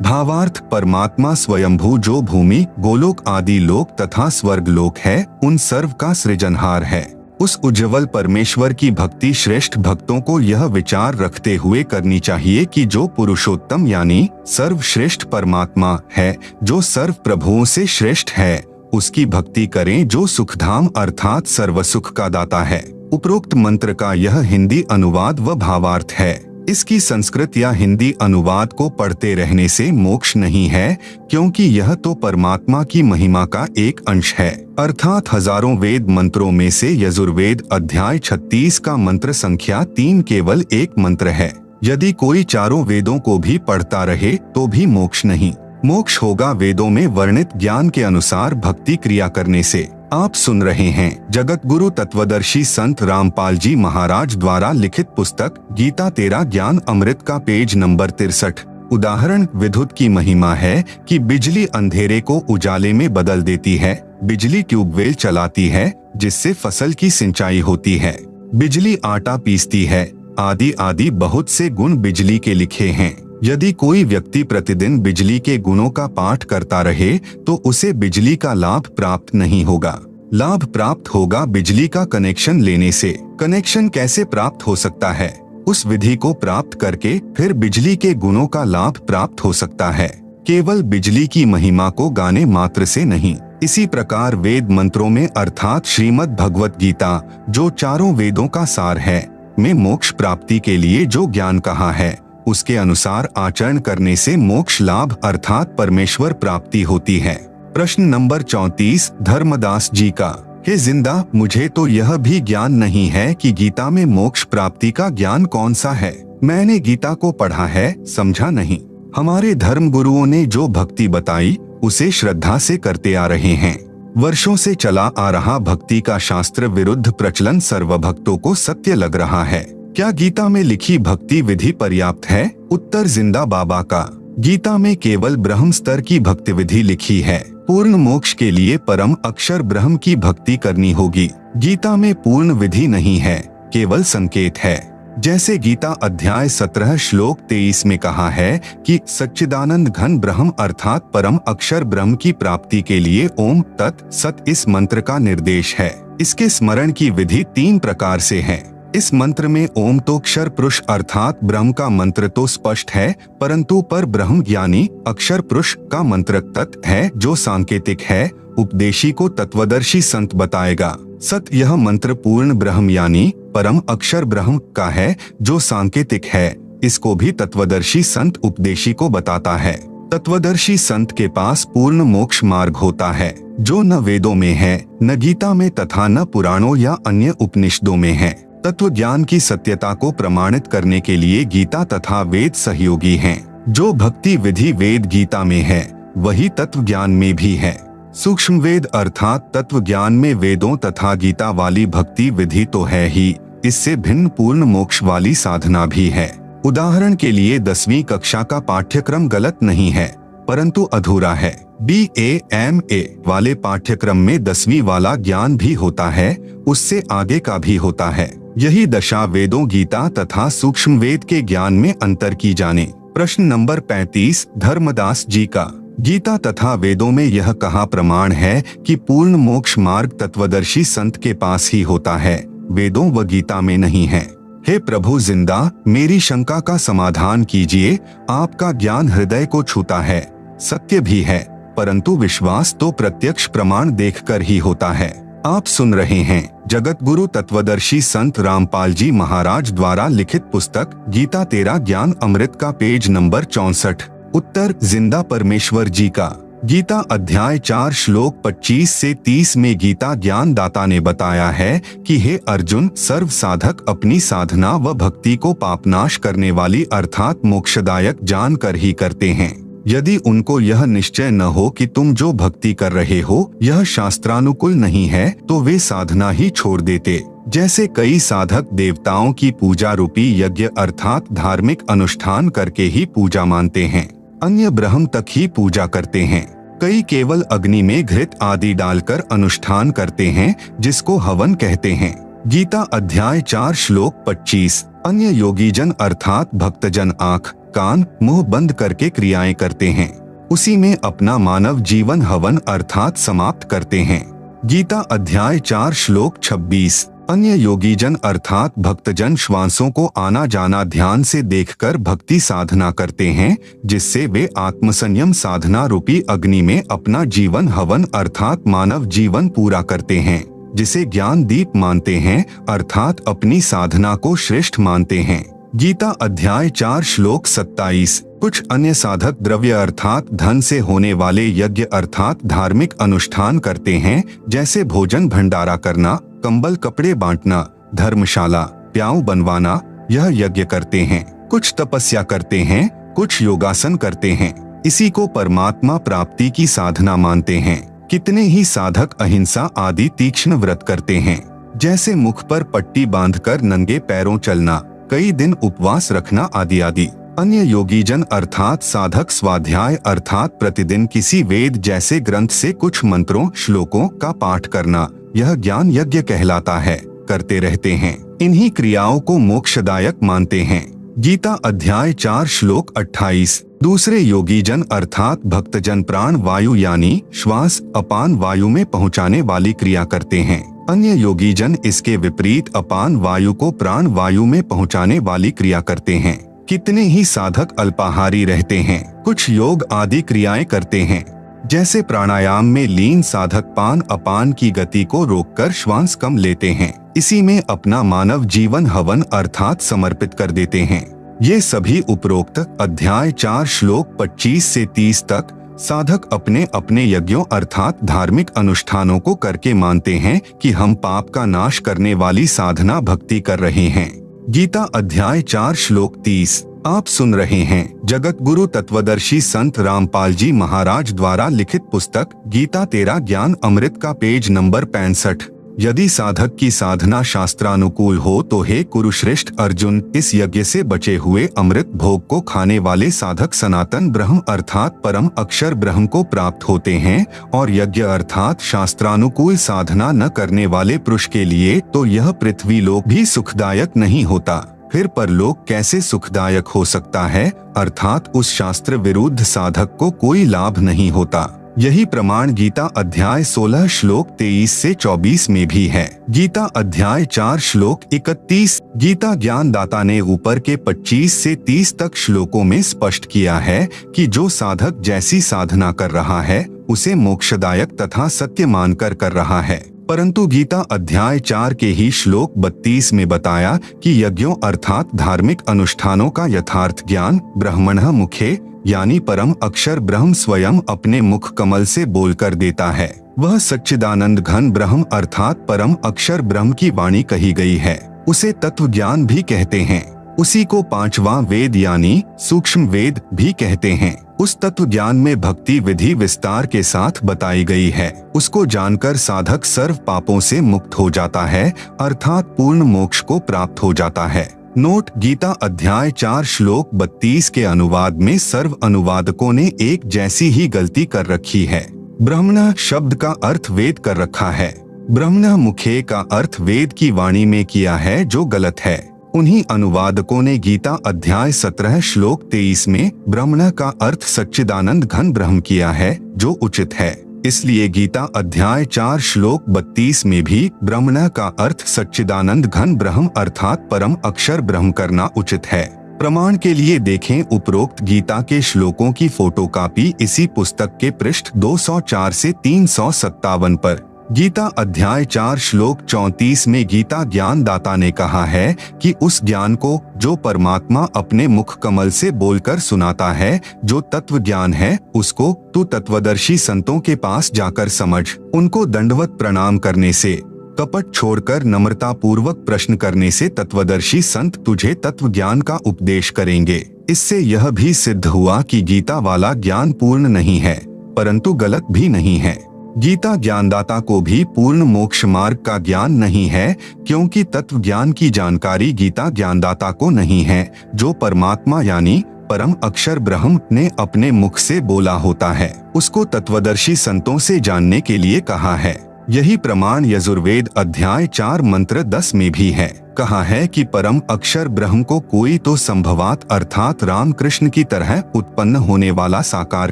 भावार्थ: परमात्मा स्वयंभू जो भूमि, गोलोक आदि लोक तथा स्वर्ग लोक है, उन सर्व का सृजनहार है। उस उज्ज्वल परमेश्वर की भक्ति श्रेष्ठ भक्तों को यह विचार रखते हुए करनी चाहिए कि जो पुरुषोत्तम यानी सर्वश्रेष्ठ परमात्मा है, जो सर्व प्रभुओं से श्रेष्ठ है, उसकी भक्ति करें जो सुखधाम अर्थात सर्व सुख का दाता है। उपरोक्त मंत्र का यह हिंदी अनुवाद व भावार्थ है। इसकी संस्कृत या हिंदी अनुवाद को पढ़ते रहने से मोक्ष नहीं है, क्योंकि यह तो परमात्मा की महिमा का एक अंश है। अर्थात हजारों वेद मंत्रों में से यजुर्वेद अध्याय 36 का मंत्र संख्या 3 केवल एक मंत्र है। यदि कोई चारों वेदों को भी पढ़ता रहे तो भी मोक्ष नहीं। मोक्ष होगा वेदों में वर्णित ज्ञान के अनुसार भक्ति क्रिया करने से। आप सुन रहे हैं जगत गुरु तत्वदर्शी संत रामपाल जी महाराज द्वारा लिखित पुस्तक गीता तेरा ज्ञान अमृत का पेज नंबर 63। उदाहरण: विद्युत की महिमा है कि बिजली अंधेरे को उजाले में बदल देती है, बिजली ट्यूबवेल चलाती है जिससे फसल की सिंचाई होती है, बिजली आटा पीसती है, आदि आदि बहुत से गुण बिजली के लिखे हैं। यदि कोई व्यक्ति प्रतिदिन बिजली के गुणों का पाठ करता रहे तो उसे बिजली का लाभ प्राप्त नहीं होगा। लाभ प्राप्त होगा बिजली का कनेक्शन लेने से। कनेक्शन कैसे प्राप्त हो सकता है? उस विधि को प्राप्त करके फिर बिजली के गुणों का लाभ प्राप्त हो सकता है, केवल बिजली की महिमा को गाने मात्र से नहीं। इसी प्रकार वेद मंत्रों में अर्थात श्रीमद् भगवत गीता, जो चारों वेदों का सार है, में मोक्ष प्राप्ति के लिए जो ज्ञान कहा है, उसके अनुसार आचरण करने से मोक्ष लाभ अर्थात परमेश्वर प्राप्ति होती है। प्रश्न नंबर 34 धर्मदास जी का, हे जिंदा, मुझे तो यह भी ज्ञान नहीं है कि गीता में मोक्ष प्राप्ति का ज्ञान कौन सा है। मैंने गीता को पढ़ा है, समझा नहीं। हमारे धर्म गुरुओं ने जो भक्ति बताई उसे श्रद्धा से करते आ रहे हैं। वर्षों से चला आ रहा भक्ति का शास्त्र विरुद्ध प्रचलन सर्वभक्तों को सत्य लग रहा है। क्या गीता में लिखी भक्ति विधि पर्याप्त है? उत्तर जिंदा बाबा का, गीता में केवल ब्रह्म स्तर की भक्ति विधि लिखी है। पूर्ण मोक्ष के लिए परम अक्षर ब्रह्म की भक्ति करनी होगी। गीता में पूर्ण विधि नहीं है, केवल संकेत है। जैसे गीता अध्याय 17 श्लोक 23 में कहा है कि सच्चिदानंद घन ब्रह्म अर्थात परम अक्षर ब्रह्म की प्राप्ति के लिए ओम तत् सत इस मंत्र का निर्देश है। इसके स्मरण की विधि 3 प्रकार से है। इस मंत्र में ओम तो अक्षर पुरुष अर्थात ब्रह्म का मंत्र तो स्पष्ट है, परंतु पर ब्रह्म ज्ञानी अक्षर पुरुष का मंत्र तत् है जो सांकेतिक है। उपदेशी को तत्वदर्शी संत बताएगा। सत यह मंत्र पूर्ण ब्रह्म यानी परम अक्षर ब्रह्म का है जो सांकेतिक है। इसको भी तत्वदर्शी संत उपदेशी को बताता है। तत्वदर्शी संत के पास पूर्ण मोक्ष मार्ग होता है, जो न वेदों में है, न गीता में तथा न पुराणों या अन्य उपनिषदों में है। तत्व ज्ञान की सत्यता को प्रमाणित करने के लिए गीता तथा वेद सहयोगी हैं। जो भक्ति विधि वेद गीता में है, वही तत्व ज्ञान में भी है। सूक्ष्म वेद अर्थात तत्व ज्ञान में वेदों तथा गीता वाली भक्ति विधि तो है ही, इससे भिन्न पूर्ण मोक्ष वाली साधना भी है। उदाहरण के लिए 10वीं कक्षा का पाठ्यक्रम गलत नहीं है, परंतु अधूरा है। BA-MA वाले पाठ्यक्रम में 10वीं वाला ज्ञान भी होता है, उससे आगे का भी होता है। यही दशा वेदों गीता तथा सूक्ष्म वेद के ज्ञान में अंतर की जाने। प्रश्न नंबर 35 धर्मदास जी का, गीता तथा वेदों में यह कहा प्रमाण है कि पूर्ण मोक्ष मार्ग तत्वदर्शी संत के पास ही होता है, वेदों व गीता में नहीं है। हे प्रभु जिंदा, मेरी शंका का समाधान कीजिए। आपका ज्ञान हृदय को छूता है, सत्य भी है, परंतु विश्वास तो प्रत्यक्ष प्रमाण देखकर ही होता है। आप सुन रहे हैं जगत गुरु तत्वदर्शी संत रामपाल जी महाराज द्वारा लिखित पुस्तक गीता तेरा ज्ञान अमृत का पेज नंबर 64। उत्तर जिंदा परमेश्वर जी का, गीता अध्याय 4 श्लोक 25 से 30 में गीता ज्ञान दाता ने बताया है कि हे अर्जुन, सर्व साधक अपनी साधना व भक्ति को पापनाश करने वाली अर्थात मोक्षदायक जानकर ही करते हैं। यदि उनको यह निश्चय न हो कि तुम जो भक्ति कर रहे हो यह शास्त्रानुकूल नहीं है, तो वे साधना ही छोड़ देते। जैसे कई साधक देवताओं की पूजा रूपी यज्ञ अर्थात धार्मिक अनुष्ठान करके ही पूजा मानते हैं, अन्य ब्रह्म तक ही पूजा करते हैं। कई केवल अग्नि में घृत आदि डालकर अनुष्ठान करते हैं, जिसको हवन कहते हैं। गीता अध्याय 4 श्लोक 25। अन्य योगीजन अर्थात भक्तजन आँख कान मुंह बंद करके क्रियाएं करते हैं, उसी में अपना मानव जीवन हवन अर्थात समाप्त करते हैं। गीता अध्याय 4 श्लोक 26। अन्य योगीजन अर्थात भक्तजन श्वासों को आना जाना ध्यान से देखकर भक्ति साधना करते हैं, जिससे वे आत्मसंयम साधना रूपी अग्नि में अपना जीवन हवन अर्थात मानव जीवन पूरा करते हैं, जिसे ज्ञान दीप मानते हैं अर्थात अपनी साधना को श्रेष्ठ मानते हैं। गीता अध्याय 4 श्लोक 27। कुछ अन्य साधक द्रव्य अर्थात धन से होने वाले यज्ञ अर्थात धार्मिक अनुष्ठान करते हैं, जैसे भोजन भंडारा करना, कंबल कपड़े बांटना, धर्मशाला प्याऊ बनवाना, यह यज्ञ करते हैं। कुछ तपस्या करते हैं, कुछ योगासन करते हैं, इसी को परमात्मा प्राप्ति की साधना मानते हैं। कितने ही साधक अहिंसा आदि तीक्ष्ण व्रत करते हैं, जैसे मुख पर पट्टी बांधकर नंगे पैरों चलना, कई दिन उपवास रखना आदि आदि। अन्य योगीजन अर्थात साधक स्वाध्याय अर्थात प्रतिदिन किसी वेद जैसे ग्रंथ से कुछ मंत्रों श्लोकों का पाठ करना, यह ज्ञान यज्ञ कहलाता है, करते रहते हैं। इन्हीं क्रियाओं को मोक्षदायक मानते हैं। गीता अध्याय 4 श्लोक 28। दूसरे योगी जन अर्थात भक्तजन प्राण वायु यानी श्वास अपान वायु में पहुंचाने वाली क्रिया करते हैं। अन्य योगी जन इसके विपरीत अपान वायु को प्राण वायु में पहुंचाने वाली क्रिया करते हैं। कितने ही साधक अल्पाहारी रहते हैं, कुछ योग आदि क्रियाएं करते हैं। जैसे प्राणायाम में लीन साधक पान अपान की गति को रोककर श्वास कम लेते हैं, इसी में अपना मानव जीवन हवन अर्थात समर्पित कर देते हैं। ये सभी उपरोक्त अध्याय 4 श्लोक 25 से 30 तक साधक अपने अपने यज्ञों अर्थात धार्मिक अनुष्ठानों को करके मानते हैं कि हम पाप का नाश करने वाली साधना भक्ति कर रहे हैं। गीता अध्याय 4 श्लोक 30। आप सुन रहे हैं जगत गुरु तत्वदर्शी संत रामपाल जी महाराज द्वारा लिखित पुस्तक गीता तेरा ज्ञान अमृत का पेज नंबर 65। यदि साधक की साधना शास्त्रानुकूल हो तो हे कुरुश्रेष्ठ अर्जुन, इस यज्ञ से बचे हुए अमृत भोग को खाने वाले साधक सनातन ब्रह्म अर्थात परम अक्षर ब्रह्म को प्राप्त होते हैं। और यज्ञ अर्थात शास्त्रानुकूल साधना न करने वाले पुरुष के लिए तो यह पृथ्वी लोक भी सुखदायक नहीं होता। फिर परलोक कैसे सुखदायक हो सकता है, अर्थात उस शास्त्र विरुद्ध साधक को कोई लाभ नहीं होता। यही प्रमाण गीता अध्याय 16 श्लोक 23 से 24 में भी है। गीता अध्याय 4 श्लोक 31। गीता ज्ञान दाता ने ऊपर के 25 से 30 तक श्लोकों में स्पष्ट किया है कि जो साधक जैसी साधना कर रहा है उसे मोक्षदायक तथा सत्य मानकर कर रहा है। परंतु गीता अध्याय 4 के ही श्लोक 32 में बताया कि यज्ञों अर्थात धार्मिक अनुष्ठानों का यथार्थ ज्ञान ब्रह्मणः मुखे यानी परम अक्षर ब्रह्म स्वयं अपने मुख कमल से बोलकर देता है। वह सच्चिदानंद घन ब्रह्म अर्थात परम अक्षर ब्रह्म की वाणी कही गई है। उसे तत्व ज्ञान भी कहते हैं। उसी को 5वां वेद यानी सूक्ष्म वेद भी कहते हैं। उस तत्व ज्ञान में भक्ति विधि विस्तार के साथ बताई गई है। उसको जानकर साधक सर्व पापों से मुक्त हो जाता है अर्थात पूर्ण मोक्ष को प्राप्त हो जाता है। नोट: गीता अध्याय 4 श्लोक 32 के अनुवाद में सर्व अनुवादकों ने एक जैसी ही गलती कर रखी है। ब्रह्मणः शब्द का अर्थ वेद कर रखा है। ब्रह्मणः मुखे का अर्थ वेद की वाणी में किया है, जो गलत है। उन्हीं अनुवादकों ने गीता अध्याय 17 श्लोक 23 में ब्रह्मणः का अर्थ सच्चिदानंद घन ब्रह्म किया है, जो उचित है। इसलिए गीता अध्याय 4 श्लोक 32 में भी ब्रह्मणः का अर्थ सच्चिदानंद घन ब्रह्म अर्थात परम अक्षर ब्रह्म करना उचित है। प्रमाण के लिए देखें उपरोक्त गीता के श्लोकों की फोटोकॉपी इसी पुस्तक के पृष्ठ 204 से 357 पर। गीता अध्याय 4 श्लोक 34 में गीता ज्ञान दाता ने कहा है कि उस ज्ञान को जो परमात्मा अपने मुख कमल से बोलकर सुनाता है, जो तत्व ज्ञान है, उसको तू तत्वदर्शी संतों के पास जाकर समझ। उनको दंडवत प्रणाम करने से, कपट छोड़कर नम्रता पूर्वक प्रश्न करने से तत्वदर्शी संत तुझे तत्व ज्ञान का उपदेश करेंगे। इससे यह भी सिद्ध हुआ कि गीता वाला ज्ञान पूर्ण नहीं है, परंतु गलत भी नहीं है। गीता ज्ञानदाता को भी पूर्ण मोक्ष मार्ग का ज्ञान नहीं है, क्योंकि तत्व ज्ञान की जानकारी गीता ज्ञानदाता को नहीं है, जो परमात्मा यानी परम अक्षर ब्रह्म ने अपने मुख से बोला होता है। उसको तत्वदर्शी संतों से जानने के लिए कहा है। यही प्रमाण यजुर्वेद अध्याय 4 मंत्र 10 में भी है। कहा है कि परम अक्षर ब्रह्म को कोई तो संभवात अर्थात राम कृष्ण की तरह उत्पन्न होने वाला साकार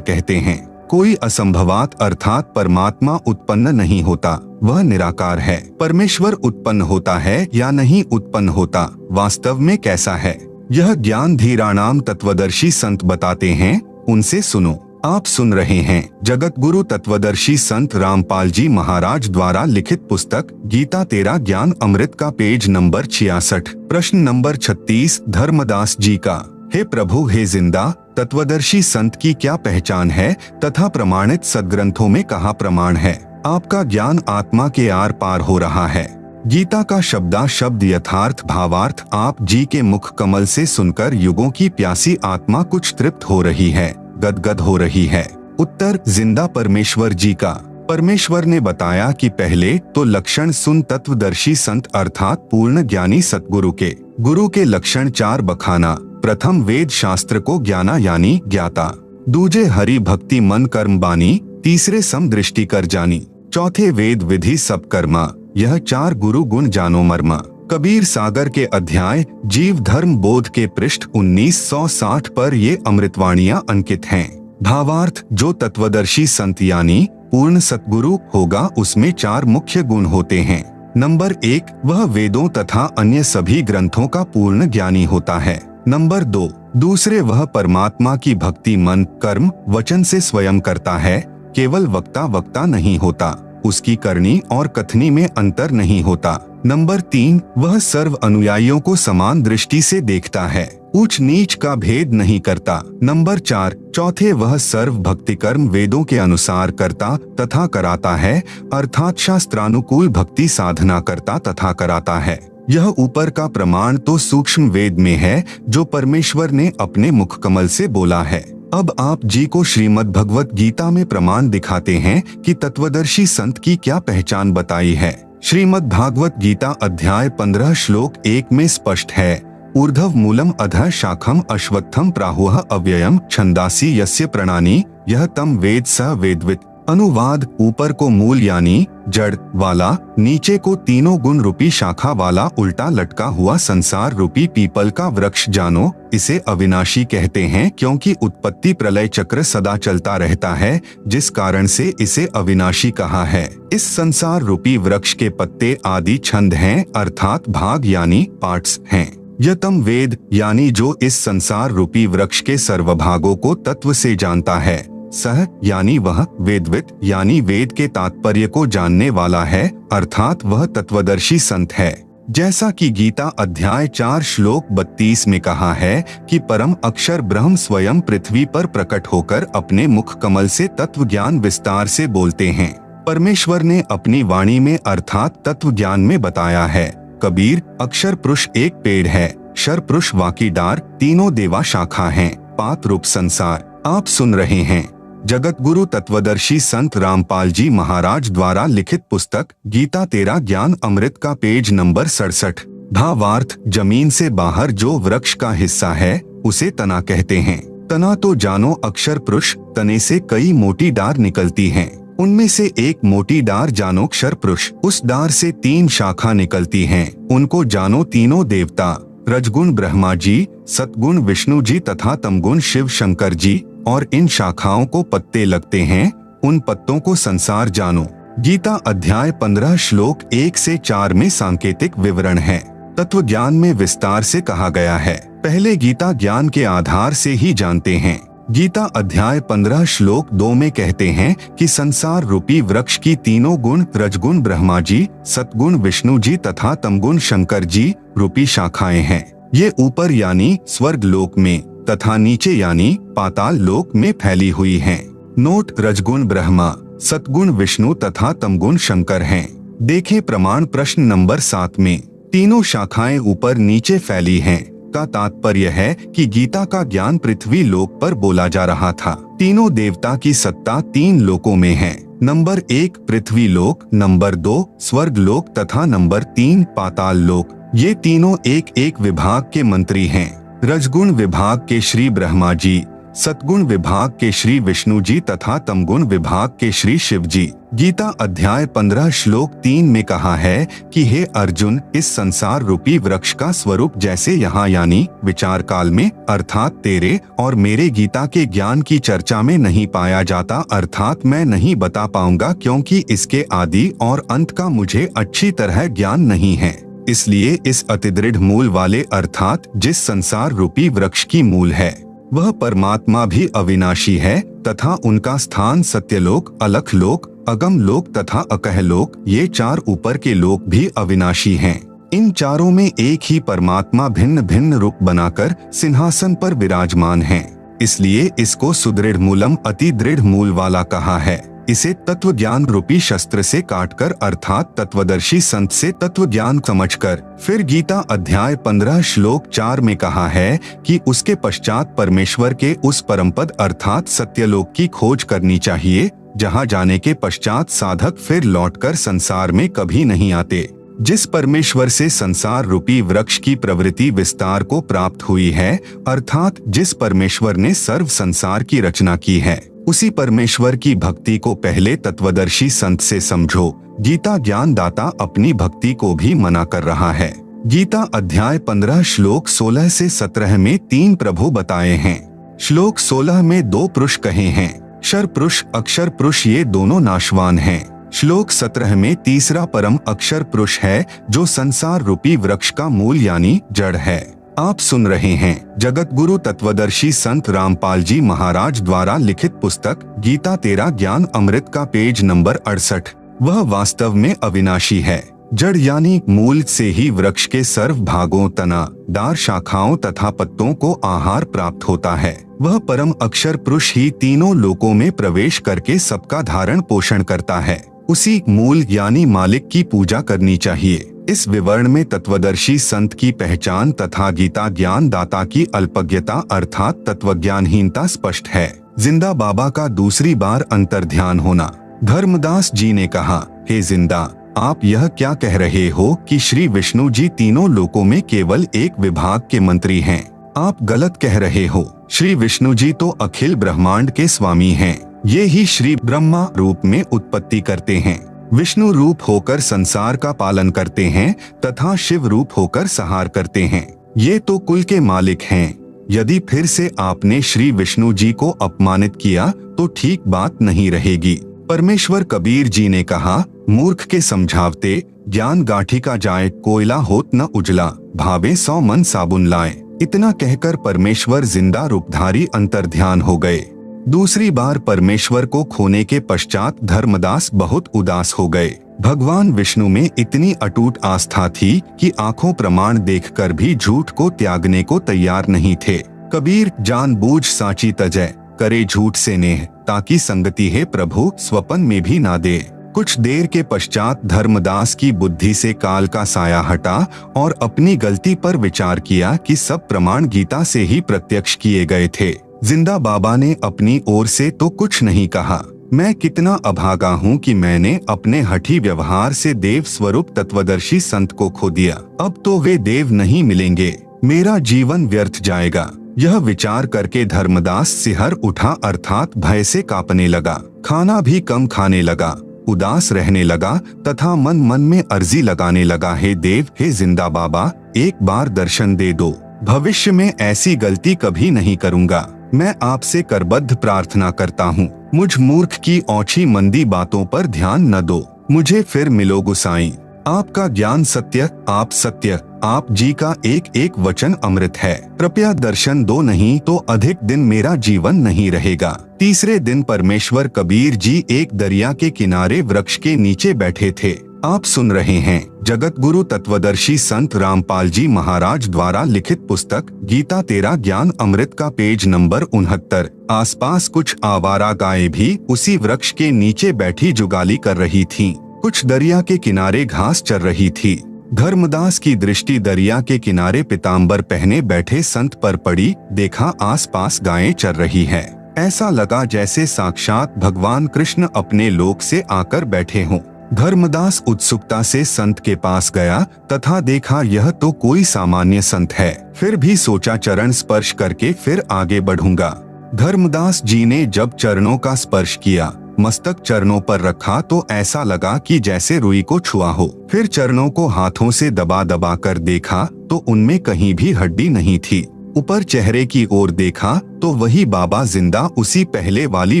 कहते हैं, कोई असंभवात अर्थात परमात्मा उत्पन्न नहीं होता, वह निराकार है। परमेश्वर उत्पन्न होता है या नहीं उत्पन्न होता, वास्तव में कैसा है, यह ज्ञान धीराणाम तत्वदर्शी संत बताते हैं, उनसे सुनो। आप सुन रहे हैं जगत गुरु तत्वदर्शी संत रामपाल जी महाराज द्वारा लिखित पुस्तक गीता तेरा ज्ञान अमृत का पेज नंबर 66। प्रश्न नंबर 36 धर्मदास जी का। हे प्रभु, हे जिंदा तत्वदर्शी संत की क्या पहचान है तथा प्रमाणित सदग्रंथों में कहाँ प्रमाण है? आपका ज्ञान आत्मा के आर पार हो रहा है। गीता का शब्दा शब्द यथार्थ भावार्थ आप जी के मुख कमल से सुनकर युगों की प्यासी आत्मा कुछ तृप्त हो रही है, गदगद हो रही है। उत्तर जिंदा परमेश्वर जी का। परमेश्वर ने बताया कि पहले तो लक्षण सुन तत्वदर्शी संत अर्थात पूर्ण ज्ञानी सतगुरु के। गुरु के लक्षण 4 बखाना। प्रथम वेद शास्त्र को ज्ञाना यानी ज्ञाता, दूजे हरि भक्ति मन कर्म बानी, तीसरे सम दृष्टि कर जानी, चौथे वेद विधि सब कर्मा, यह 4 गुरु गुण जानो मर्मा। कबीर सागर के अध्याय जीव धर्म बोध के पृष्ठ 1960 पर ये अमृतवाणियां अंकित हैं। भावार्थ, जो तत्वदर्शी संत यानी पूर्ण सतगुरु होगा उसमें 4 मुख्य गुण होते हैं। नंबर 1, वह वेदों तथा अन्य सभी ग्रंथों का पूर्ण ज्ञानी होता है। नंबर 2, दूसरे वह परमात्मा की भक्ति मन, कर्म, वचन से स्वयं करता है, केवल वक्ता नहीं होता, उसकी करनी और कथनी में अंतर नहीं होता। नंबर 3, वह सर्व अनुयायियों को समान दृष्टि से देखता है, ऊंच नीच का भेद नहीं करता। नंबर 4, चौथे वह सर्व भक्ति कर्म वेदों के अनुसार करता तथा कराता है, अर्थात शास्त्रानुकूल भक्ति साधना करता तथा कराता है। यह ऊपर का प्रमाण तो सूक्ष्म वेद में है जो परमेश्वर ने अपने मुख कमल से बोला है। अब आप जी को श्रीमद् भगवत गीता में प्रमाण दिखाते हैं कि तत्वदर्शी संत की क्या पहचान बताई है। श्रीमद् भागवत गीता अध्याय 15 श्लोक 1 में स्पष्ट है, ऊर्ध्व मूलम अधः शाखम अश्वत्थम प्राहुः अव्ययम छंदासी यस्य प्रणानी यह तम वेद स वेदवित्। अनुवाद, ऊपर को मूल यानी जड़ वाला, नीचे को तीनों गुण रूपी शाखा वाला उल्टा लटका हुआ संसार रूपी पीपल का वृक्ष जानो। इसे अविनाशी कहते हैं क्योंकि उत्पत्ति प्रलय चक्र सदा चलता रहता है, जिस कारण से इसे अविनाशी कहा है। इस संसार रूपी वृक्ष के पत्ते आदि छंद हैं, अर्थात भाग यानी पार्ट्स हैं। यह तम वेद यानी जो इस संसार रूपी वृक्ष के सर्वभागों को तत्व से जानता है। सह यानी वह, वेदवित यानी वेद के तात्पर्य को जानने वाला है, अर्थात वह तत्वदर्शी संत है। जैसा कि गीता अध्याय 4 श्लोक 32 में कहा है कि परम अक्षर ब्रह्म स्वयं पृथ्वी पर प्रकट होकर अपने मुख कमल से तत्व ज्ञान विस्तार से बोलते हैं। परमेश्वर ने अपनी वाणी में अर्थात तत्व ज्ञान में बताया है। कबीर, अक्षर पुरुष एक पेड़ है, शर पुरुष वाकी डार, तीनों देवा शाखा हैं, पात रूप संसार। आप सुन रहे हैं जगत गुरु तत्वदर्शी संत रामपाल जी महाराज द्वारा लिखित पुस्तक गीता तेरा ज्ञान अमृत का पेज नंबर 67। भावार्थ, जमीन से बाहर जो वृक्ष का हिस्सा है उसे तना कहते हैं। तना तो जानो अक्षर पुरुष, तने से कई मोटी डार निकलती हैं। उनमें से एक मोटी डार जानो अक्षर पुरुष, उस डार से 3 शाखा निकलती हैं, उनको जानो तीनों देवता, रजगुण ब्रह्मा जी, सतगुण विष्णु जी तथा तमगुण शिव शंकर जी, और इन शाखाओं को पत्ते लगते हैं, उन पत्तों को संसार जानो। गीता अध्याय 15 श्लोक 1 से 4 में सांकेतिक विवरण है। तत्व ज्ञान में विस्तार से कहा गया है। पहले गीता ज्ञान के आधार से ही जानते हैं। गीता अध्याय 15 श्लोक 2 में कहते हैं कि संसार रूपी वृक्ष की तीनों गुण रजगुण ब्रह्मा जी, सतगुण विष्णु जी तथा तमगुण शंकर जी रूपी शाखाएं हैं। ये ऊपर यानी स्वर्ग लोक में तथा नीचे यानी पाताल लोक में फैली हुई हैं। नोट, रजगुण ब्रह्मा, सतगुण विष्णु तथा तमगुण शंकर हैं। देखें प्रमाण प्रश्न नंबर 7 में। तीनों शाखाएं ऊपर नीचे फैली हैं का तात्पर्य है कि गीता का ज्ञान पृथ्वी लोक पर बोला जा रहा था। तीनों देवता की सत्ता 3 लोकों में है। नंबर 1 पृथ्वी लोक, नंबर 2 स्वर्ग लोक तथा नंबर 3 पाताल लोक। ये तीनों एक एक विभाग के मंत्री हैं। रजगुण विभाग के श्री ब्रह्मा जी, सतगुण विभाग के श्री विष्णु जी तथा तमगुण विभाग के श्री शिव जी। गीता अध्याय 15 श्लोक 3 में कहा है कि हे अर्जुन, इस संसार रूपी वृक्ष का स्वरूप जैसे यहाँ यानी विचार काल में अर्थात तेरे और मेरे गीता के ज्ञान की चर्चा में नहीं पाया जाता, अर्थात मैं नहीं बता पाऊंगा क्योंकि इसके आदि और अंत का मुझे अच्छी तरह ज्ञान नहीं है। इसलिए इस अतिदृढ़ मूल वाले अर्थात जिस संसार रूपी वृक्ष की मूल है वह परमात्मा भी अविनाशी है तथा उनका स्थान सत्यलोक, अलख लोक, अगम लोक तथा अकह लोक, ये 4 ऊपर के लोक भी अविनाशी हैं। इन चारों में एक ही परमात्मा भिन्न भिन्न रूप बनाकर सिंहासन पर विराजमान है। इसलिए इसको सुदृढ़ मूलम अति दृढ़ मूल वाला कहा है। इसे तत्व ज्ञान रूपी शस्त्र से काटकर अर्थात तत्वदर्शी संत से तत्व ज्ञान समझकर फिर गीता अध्याय 15 श्लोक 4 में कहा है कि उसके पश्चात परमेश्वर के उस परमपद अर्थात सत्यलोक की खोज करनी चाहिए, जहां जाने के पश्चात साधक फिर लौटकर संसार में कभी नहीं आते। जिस परमेश्वर से संसार रूपी वृक्ष की प्रवृत्ति विस्तार को प्राप्त हुई है, अर्थात जिस परमेश्वर ने सर्व संसार की रचना की है, उसी परमेश्वर की भक्ति को पहले तत्वदर्शी संत से समझो। गीता ज्ञान दाता अपनी भक्ति को भी मना कर रहा है। गीता अध्याय 15 श्लोक 16 से 17 में 3 प्रभु बताए हैं। श्लोक 16 में 2 पुरुष कहे हैं, क्षर पुरुष अक्षर पुरुष, ये दोनों नाशवान हैं। श्लोक 17 में तीसरा परम अक्षर पुरुष है जो संसार रूपी वृक्ष का मूल यानी जड़ है। आप सुन रहे हैं जगत गुरु तत्वदर्शी संत रामपाल जी महाराज द्वारा लिखित पुस्तक गीता तेरा ज्ञान अमृत का पेज नंबर 68। वह वास्तव में अविनाशी है। जड़ यानी मूल से ही वृक्ष के सर्व भागों, तना, डार, शाखाओं तथा पत्तों को आहार प्राप्त होता है। वह परम अक्षर पुरुष ही तीनों लोकों में प्रवेश करके सबका धारण पोषण करता है। उसी मूल यानी मालिक की पूजा करनी चाहिए। इस विवरण में तत्वदर्शी संत की पहचान तथा गीता ज्ञान दाता की अल्पज्ञता अर्थात तत्वज्ञानहीनता स्पष्ट है। जिंदा बाबा का दूसरी बार अंतर्ध्यान होना। धर्मदास जी ने कहा, हे जिंदा, आप यह क्या कह रहे हो कि श्री विष्णु जी तीनों लोकों में केवल एक विभाग के मंत्री हैं? आप गलत कह रहे हो। श्री विष्णु जी तो अखिल ब्रह्मांड के स्वामी हैं। ये ही श्री ब्रह्मा रूप में उत्पत्ति करते हैं, विष्णु रूप होकर संसार का पालन करते हैं तथा शिव रूप होकर संहार करते हैं। ये तो कुल के मालिक हैं। यदि फिर से आपने श्री विष्णु जी को अपमानित किया तो ठीक बात नहीं रहेगी। परमेश्वर कबीर जी ने कहा, मूर्ख के समझावते ज्ञान गाठी का जाए, कोयला होत न उजला, भावे 100 मन साबुन लाए। इतना कहकर परमेश्वर जिंदा रूपधारी अंतर्ध्यान हो गए। दूसरी बार परमेश्वर को खोने के पश्चात धर्मदास बहुत उदास हो गए। भगवान विष्णु में इतनी अटूट आस्था थी कि आंखों प्रमाण देखकर भी झूठ को त्यागने को तैयार नहीं थे। कबीर जानबूझ साची तजय, करे झूठ से नेह, ताकि संगति है प्रभु स्वपन में भी ना दे। कुछ देर के पश्चात धर्मदास की बुद्धि से काल का साया हटा और अपनी गलती पर विचार किया कि सब प्रमाण गीता से ही प्रत्यक्ष किए गए थे। जिंदा बाबा ने अपनी ओर से तो कुछ नहीं कहा। मैं कितना अभागा हूँ कि मैंने अपने हठी व्यवहार से देव स्वरूप तत्वदर्शी संत को खो दिया। अब तो वे देव नहीं मिलेंगे, मेरा जीवन व्यर्थ जाएगा। यह विचार करके धर्मदास सिहर उठा अर्थात भय से कांपने लगा। खाना भी कम खाने लगा, उदास रहने लगा तथा मन मन में अर्जी लगाने लगा, हे देव, हे जिंदा बाबा, एक बार दर्शन दे दो। भविष्य में ऐसी गलती कभी नहीं करूँगा। मैं आपसे करबद्ध प्रार्थना करता हूँ। मुझ मूर्ख की औछी मंदी बातों पर ध्यान न दो। मुझे फिर मिलो गुसाई। आपका ज्ञान सत्य, आप सत्य, आप जी का एक एक वचन अमृत है। कृपया दर्शन दो, नहीं तो अधिक दिन मेरा जीवन नहीं रहेगा। तीसरे दिन परमेश्वर कबीर जी एक दरिया के किनारे वृक्ष के नीचे बैठे थे। आप सुन रहे हैं जगत गुरु तत्वदर्शी संत रामपाल जी महाराज द्वारा लिखित पुस्तक गीता तेरा ज्ञान अमृत का पेज नंबर 69। आसपास कुछ आवारा गायें भी उसी वृक्ष के नीचे बैठी जुगाली कर रही थीं। कुछ दरिया के किनारे घास चर रही थी। धर्मदास की दृष्टि दरिया के किनारे पीताम्बर पहने बैठे संत पर पड़ी। देखा आसपास गायें चर रही है। ऐसा लगा जैसे साक्षात भगवान कृष्ण अपने लोक से आकर बैठे हों। धर्मदास उत्सुकता से संत के पास गया तथा देखा यह तो कोई सामान्य संत है। फिर भी सोचा चरण स्पर्श करके फिर आगे बढ़ूंगा। धर्मदास जी ने जब चरणों का स्पर्श किया, मस्तक चरणों पर रखा तो ऐसा लगा कि जैसे रुई को छुआ हो। फिर चरणों को हाथों से दबा दबा कर देखा तो उनमें कहीं भी हड्डी नहीं थी। ऊपर चेहरे की ओर देखा तो वही बाबा जिंदा उसी पहले वाली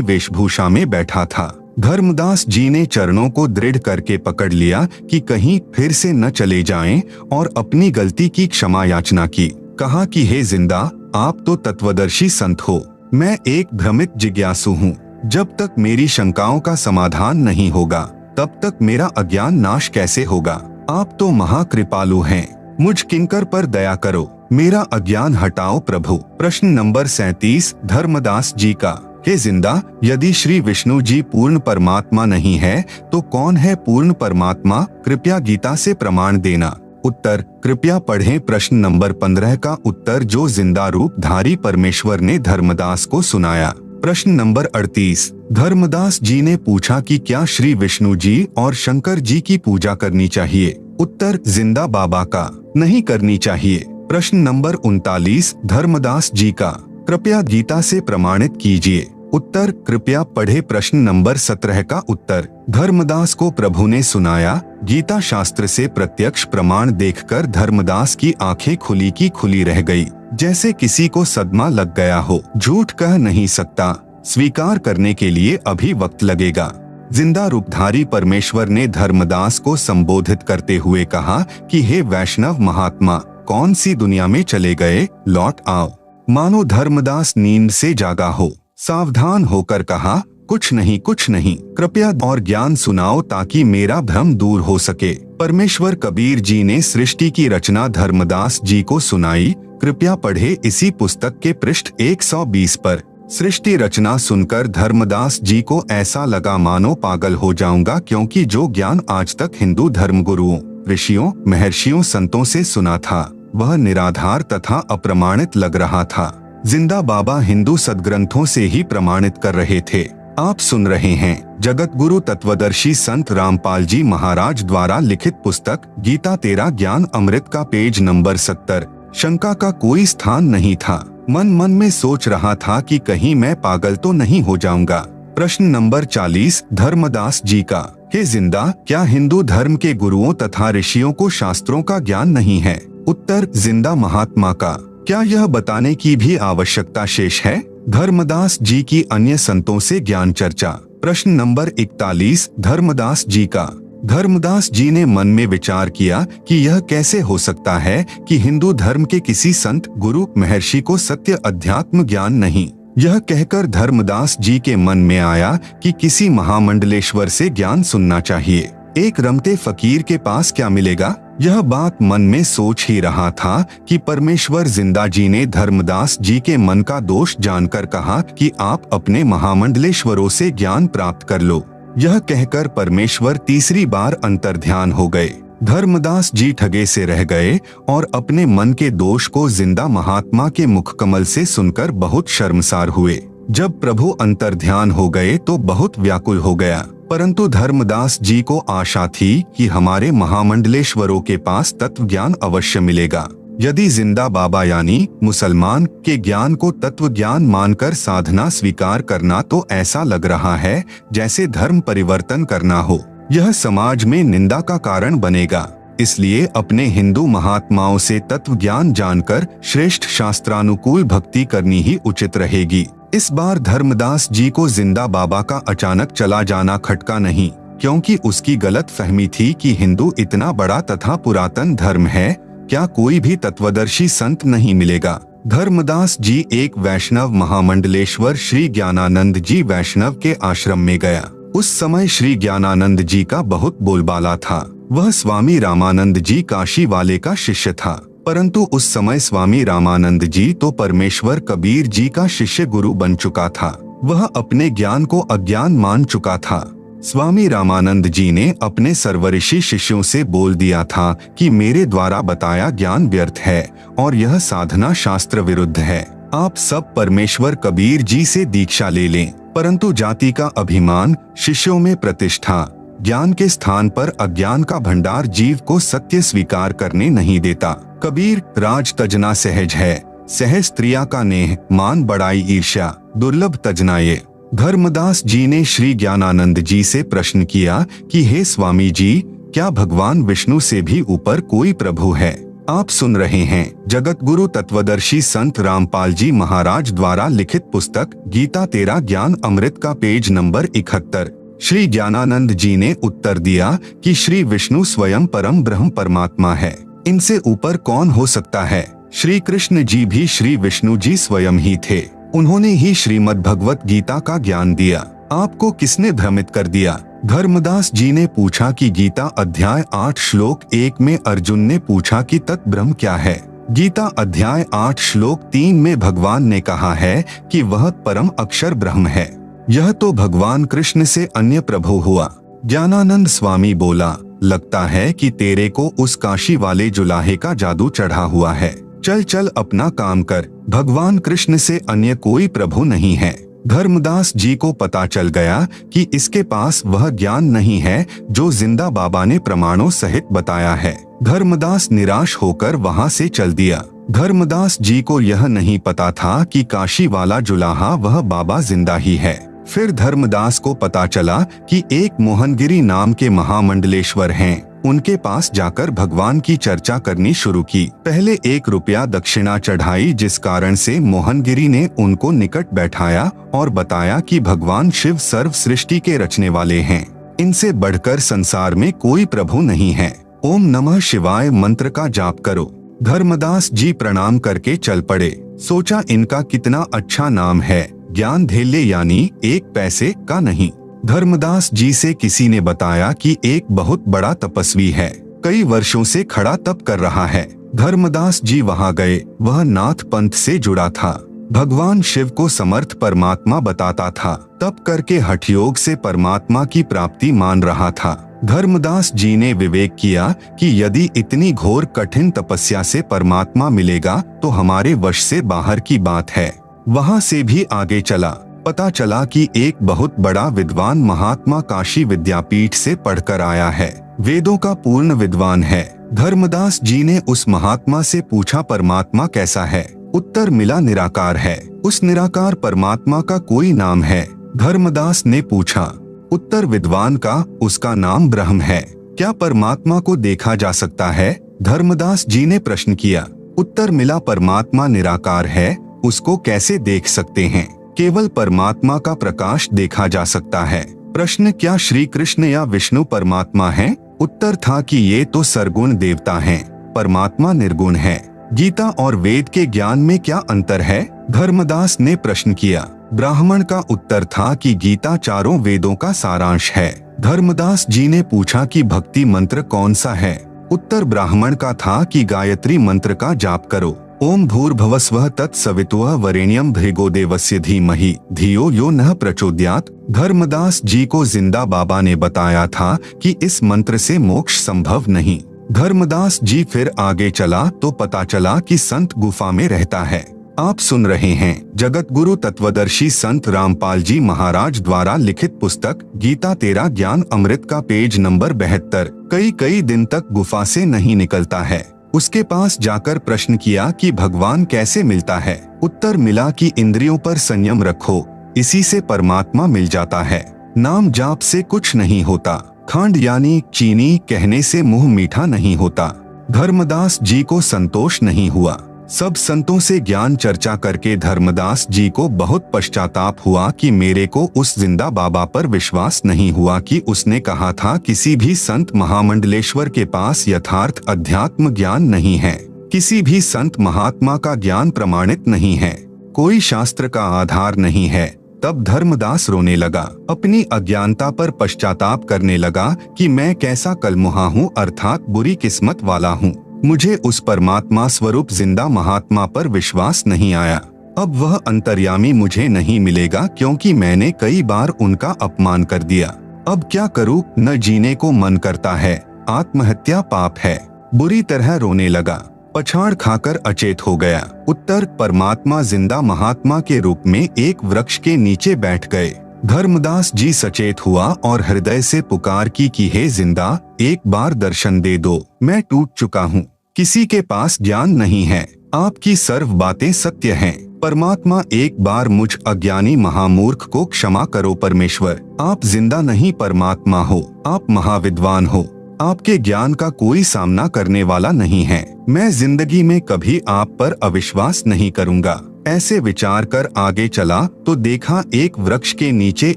वेशभूषा में बैठा था। धर्मदास जी ने चरणों को दृढ़ करके पकड़ लिया कि कहीं फिर से न चले जाएं और अपनी गलती की क्षमा याचना की। कहा कि हे जिंदा, आप तो तत्वदर्शी संत हो, मैं एक भ्रमित जिज्ञासु हूँ। जब तक मेरी शंकाओं का समाधान नहीं होगा तब तक मेरा अज्ञान नाश कैसे होगा? आप तो महाकृपालु हैं, मुझ किंकर पर दया करो, मेरा अज्ञान हटाओ प्रभु। प्रश्न नंबर 37 धर्मदास जी का, हे जिंदा, यदि श्री विष्णु जी पूर्ण परमात्मा नहीं है तो कौन है पूर्ण परमात्मा? कृपया गीता से प्रमाण देना। उत्तर कृपया पढ़ें। प्रश्न नंबर 15 का उत्तर जो जिंदा रूप धारी परमेश्वर ने धर्मदास को सुनाया। प्रश्न नंबर 38 धर्मदास जी ने पूछा कि क्या श्री विष्णु जी और शंकर जी की पूजा करनी चाहिए? उत्तर जिंदा बाबा का, नहीं करनी चाहिए। प्रश्न नंबर 39 धर्मदास जी का, कृपया गीता से प्रमाणित कीजिए। उत्तर कृपया पढ़े प्रश्न नंबर 17 का उत्तर। धर्मदास को प्रभु ने सुनाया। गीता शास्त्र से प्रत्यक्ष प्रमाण देखकर धर्मदास की आंखें खुली की खुली रह गई, जैसे किसी को सदमा लग गया हो। झूठ कह नहीं सकता, स्वीकार करने के लिए अभी वक्त लगेगा। जिंदा रूपधारी परमेश्वर ने धर्मदास को संबोधित करते हुए कहा कि हे वैष्णव महात्मा, कौन सी दुनिया में चले गए, लौट आओ। मानो धर्मदास नींद से जागा हो। सावधान होकर कहा, कुछ नहीं, कृपया और ज्ञान सुनाओ ताकि मेरा भ्रम दूर हो सके। परमेश्वर कबीर जी ने सृष्टि की रचना धर्मदास जी को सुनाई। कृपया पढ़े इसी पुस्तक के पृष्ठ 120 पर। सृष्टि रचना सुनकर धर्मदास जी को ऐसा लगा मानो पागल हो जाऊंगा, क्योंकि जो ज्ञान आज तक हिंदू धर्मगुरुओं, ऋषियों, महर्षियों, संतों से सुना था वह निराधार तथा अप्रमाणित लग रहा था। जिंदा बाबा हिंदू सदग्रंथों से ही प्रमाणित कर रहे थे। आप सुन रहे हैं जगत गुरु तत्वदर्शी संत रामपाल जी महाराज द्वारा लिखित पुस्तक गीता तेरा ज्ञान अमृत का पेज नंबर 70। शंका का कोई स्थान नहीं था। मन में सोच रहा था कि कहीं मैं पागल तो नहीं हो जाऊंगा। प्रश्न नंबर 40 धर्मदास जी का। हे जिंदा, क्या हिंदू धर्म के गुरुओं तथा ऋषियों को शास्त्रों का ज्ञान नहीं है? उत्तर जिंदा महात्मा का। क्या यह बताने की भी आवश्यकता शेष है? धर्मदास जी की अन्य संतों से ज्ञान चर्चा। प्रश्न नंबर 41 धर्मदास जी का। धर्मदास जी ने मन में विचार किया कि यह कैसे हो सकता है कि हिंदू धर्म के किसी संत, गुरु, महर्षि को सत्य अध्यात्म ज्ञान नहीं। यह कहकर धर्मदास जी के मन में आया कि किसी महामंडलेश्वर से ज्ञान सुनना चाहिए। एक रमते फकीर के पास क्या मिलेगा? यह बात मन में सोच ही रहा था कि परमेश्वर जिंदा जी ने धर्मदास जी के मन का दोष जानकर कहा कि आप अपने महामंडलेश्वरों से ज्ञान प्राप्त कर लो। यह कहकर परमेश्वर तीसरी बार अंतर्ध्यान हो गए। धर्मदास जी ठगे से रह गए और अपने मन के दोष को जिंदा महात्मा के मुखकमल से सुनकर बहुत शर्मसार हुए। जब प्रभु अंतर्ध्यान हो गए तो बहुत व्याकुल हो गया, परंतु धर्मदास जी को आशा थी कि हमारे महामंडलेश्वरों के पास तत्व ज्ञान अवश्य मिलेगा। यदि जिंदा बाबा यानी मुसलमान के ज्ञान को तत्व ज्ञान मानकर साधना स्वीकार करना तो ऐसा लग रहा है जैसे धर्म परिवर्तन करना हो। यह समाज में निंदा का कारण बनेगा। इसलिए अपने हिंदू महात्माओं से तत्व ज्ञान जानकर श्रेष्ठ शास्त्रानुकूल भक्ति करनी ही उचित रहेगी। इस बार धर्मदास जी को जिंदा बाबा का अचानक चला जाना खटका नहीं, क्योंकि उसकी गलत फहमी थी कि हिंदू इतना बड़ा तथा पुरातन धर्म है, क्या कोई भी तत्वदर्शी संत नहीं मिलेगा। धर्मदास जी एक वैष्णव महामंडलेश्वर श्री ज्ञानानंद जी वैष्णव के आश्रम में गया। उस समय श्री ज्ञानानंद जी का बहुत बोलबाला था। वह स्वामी रामानंद जी काशी वाले का शिष्य था, परंतु उस समय स्वामी रामानंद जी तो परमेश्वर कबीर जी का शिष्य गुरु बन चुका था। वह अपने ज्ञान को अज्ञान मान चुका था। स्वामी रामानंद जी ने अपने सर्वऋषि शिष्यों से बोल दिया था कि मेरे द्वारा बताया ज्ञान व्यर्थ है और यह साधना शास्त्र विरुद्ध है। आप सब परमेश्वर कबीर जी से दीक्षा ले लें। परंतु जाति का अभिमान, शिष्यों में प्रतिष्ठा, ज्ञान के स्थान पर अज्ञान का भंडार जीव को सत्य स्वीकार करने नहीं देता। कबीर राज तजना सहज है, सहज स्त्रिया का नेह, मान बढ़ाई ईर्ष्या, दुर्लभ तजना ये। धर्मदास जी ने श्री ज्ञानानंद जी से प्रश्न किया कि हे स्वामी जी, क्या भगवान विष्णु से भी ऊपर कोई प्रभु है? आप सुन रहे हैं जगत गुरु तत्वदर्शी संत रामपाल जी महाराज द्वारा लिखित पुस्तक गीता तेरा ज्ञान अमृत का पेज नंबर 71। श्री ज्ञानानंद जी ने उत्तर दिया कि श्री विष्णु स्वयं परम ब्रह्म परमात्मा है, इनसे ऊपर कौन हो सकता है। श्री कृष्ण जी भी श्री विष्णु जी स्वयं ही थे। उन्होंने ही श्रीमद् भगवत गीता का ज्ञान दिया। आपको किसने भ्रमित कर दिया? धर्मदास जी ने पूछा कि गीता अध्याय 8 श्लोक 1 में अर्जुन ने पूछा कि तत्ब्रह्म क्या है। गीता अध्याय 8 श्लोक 3 में भगवान ने कहा है कि वह परम अक्षर ब्रह्म है। यह तो भगवान कृष्ण से अन्य प्रभु हुआ। ज्ञानानंद स्वामी बोला, लगता है कि तेरे को उस काशी वाले जुलाहे का जादू चढ़ा हुआ है। चल चल अपना काम कर, भगवान कृष्ण से अन्य कोई प्रभु नहीं है। धर्मदास जी को पता चल गया कि इसके पास वह ज्ञान नहीं है जो जिंदा बाबा ने प्रमाणों सहित बताया है। धर्मदास निराश होकर वहां से चल दिया। धर्मदास जी को यह नहीं पता था कि काशी वाला जुलाहा वह बाबा जिंदा ही है। फिर धर्मदास को पता चला कि एक मोहनगिरी नाम के महामंडलेश्वर हैं। उनके पास जाकर भगवान की चर्चा करनी शुरू की। पहले 1 रुपया दक्षिणा चढ़ाई, जिस कारण से मोहनगिरी ने उनको निकट बैठाया और बताया कि भगवान शिव सर्व सृष्टि के रचने वाले हैं। इनसे बढ़कर संसार में कोई प्रभु नहीं है। ओम नमः शिवाय मंत्र का जाप करो। धर्मदास जी प्रणाम करके चल पड़े। सोचा इनका कितना अच्छा नाम है, ज्ञान धेल्य, यानी 1 पैसे का नहीं। धर्मदास जी से किसी ने बताया कि एक बहुत बड़ा तपस्वी है, कई वर्षों से खड़ा तप कर रहा है। धर्मदास जी वहां गए। वह नाथ पंथ से जुड़ा था, भगवान शिव को समर्थ परमात्मा बताता था, तप करके हठयोग से परमात्मा की प्राप्ति मान रहा था। धर्मदास जी ने विवेक किया कि यदि इतनी घोर कठिन तपस्या से परमात्मा मिलेगा तो हमारे वश से बाहर की बात है। वहां से भी आगे चला। पता चला कि एक बहुत बड़ा विद्वान महात्मा काशी विद्यापीठ से पढ़कर आया है, वेदों का पूर्ण विद्वान है। धर्मदास जी ने उस महात्मा से पूछा परमात्मा कैसा है? उत्तर मिला निराकार है। उस निराकार परमात्मा का कोई नाम है? धर्मदास ने पूछा। उत्तर विद्वान का, उसका नाम ब्रह्म है। क्या परमात्मा को देखा जा सकता है? धर्मदास जी ने प्रश्न किया। उत्तर मिला परमात्मा निराकार है, उसको कैसे देख सकते हैं? केवल परमात्मा का प्रकाश देखा जा सकता है। प्रश्न, क्या श्री कृष्ण या विष्णु परमात्मा हैं? उत्तर था कि ये तो सरगुण देवता हैं, परमात्मा निर्गुण है। गीता और वेद के ज्ञान में क्या अंतर है? धर्मदास ने प्रश्न किया। ब्राह्मण का उत्तर था कि गीता चारों वेदों का सारांश है। धर्मदास जी ने पूछा कि भक्ति मंत्र कौन सा है? उत्तर ब्राह्मण का था कि गायत्री मंत्र का जाप करो। ओम भूर्भुवस्वः तत्सवितुः वरेण्यं भृगो देवस्य धीमहि धियो यो नः प्रचोदयात्। धर्मदास जी को जिंदा बाबा ने बताया था कि इस मंत्र से मोक्ष संभव नहीं। धर्मदास जी फिर आगे चला तो पता चला कि संत गुफा में रहता है। आप सुन रहे हैं जगत गुरु तत्वदर्शी संत रामपाल जी महाराज द्वारा लिखित पुस्तक गीता तेरा ज्ञान अमृत का पेज नंबर 72। कई दिन तक गुफा से नहीं निकलता है। उसके पास जाकर प्रश्न किया कि भगवान कैसे मिलता है? उत्तर मिला कि इंद्रियों पर संयम रखो, इसी से परमात्मा मिल जाता है। नाम जाप से कुछ नहीं होता, खंड यानी चीनी कहने से मुंह मीठा नहीं होता। धर्मदास जी को संतोष नहीं हुआ। सब संतों से ज्ञान चर्चा करके धर्मदास जी को बहुत पश्चाताप हुआ कि मेरे को उस जिंदा बाबा पर विश्वास नहीं हुआ कि उसने कहा था किसी भी संत महामंडलेश्वर के पास यथार्थ अध्यात्म ज्ञान नहीं है, किसी भी संत महात्मा का ज्ञान प्रमाणित नहीं है, कोई शास्त्र का आधार नहीं है। तब धर्मदास रोने लगा, अपनी अज्ञानता पर पश्चाताप करने लगा कि मैं कैसा कलमुहा हूँ, अर्थात बुरी किस्मत वाला हूँ। मुझे उस परमात्मा स्वरूप जिंदा महात्मा पर विश्वास नहीं आया। अब वह अंतर्यामी मुझे नहीं मिलेगा क्योंकि मैंने कई बार उनका अपमान कर दिया। अब क्या करूं? न जीने को मन करता है, आत्महत्या पाप है। बुरी तरह रोने लगा, पछाड़ खाकर अचेत हो गया। उत्तर, परमात्मा जिंदा महात्मा के रूप में एक वृक्ष के नीचे बैठ गए। धर्मदास जी सचेत हुआ और हृदय से पुकार की कि हे जिंदा, एक बार दर्शन दे दो, मैं टूट चुका हूँ, किसी के पास ज्ञान नहीं है, आपकी सर्व बातें सत्य हैं। परमात्मा एक बार मुझ अज्ञानी महामूर्ख को क्षमा करो परमेश्वर। आप जिंदा नहीं परमात्मा हो, आप महाविद्वान हो, आपके ज्ञान का कोई सामना करने वाला नहीं है। मैं जिंदगी में कभी आप पर अविश्वास नहीं करूंगा। ऐसे विचार कर आगे चला तो देखा एक वृक्ष के नीचे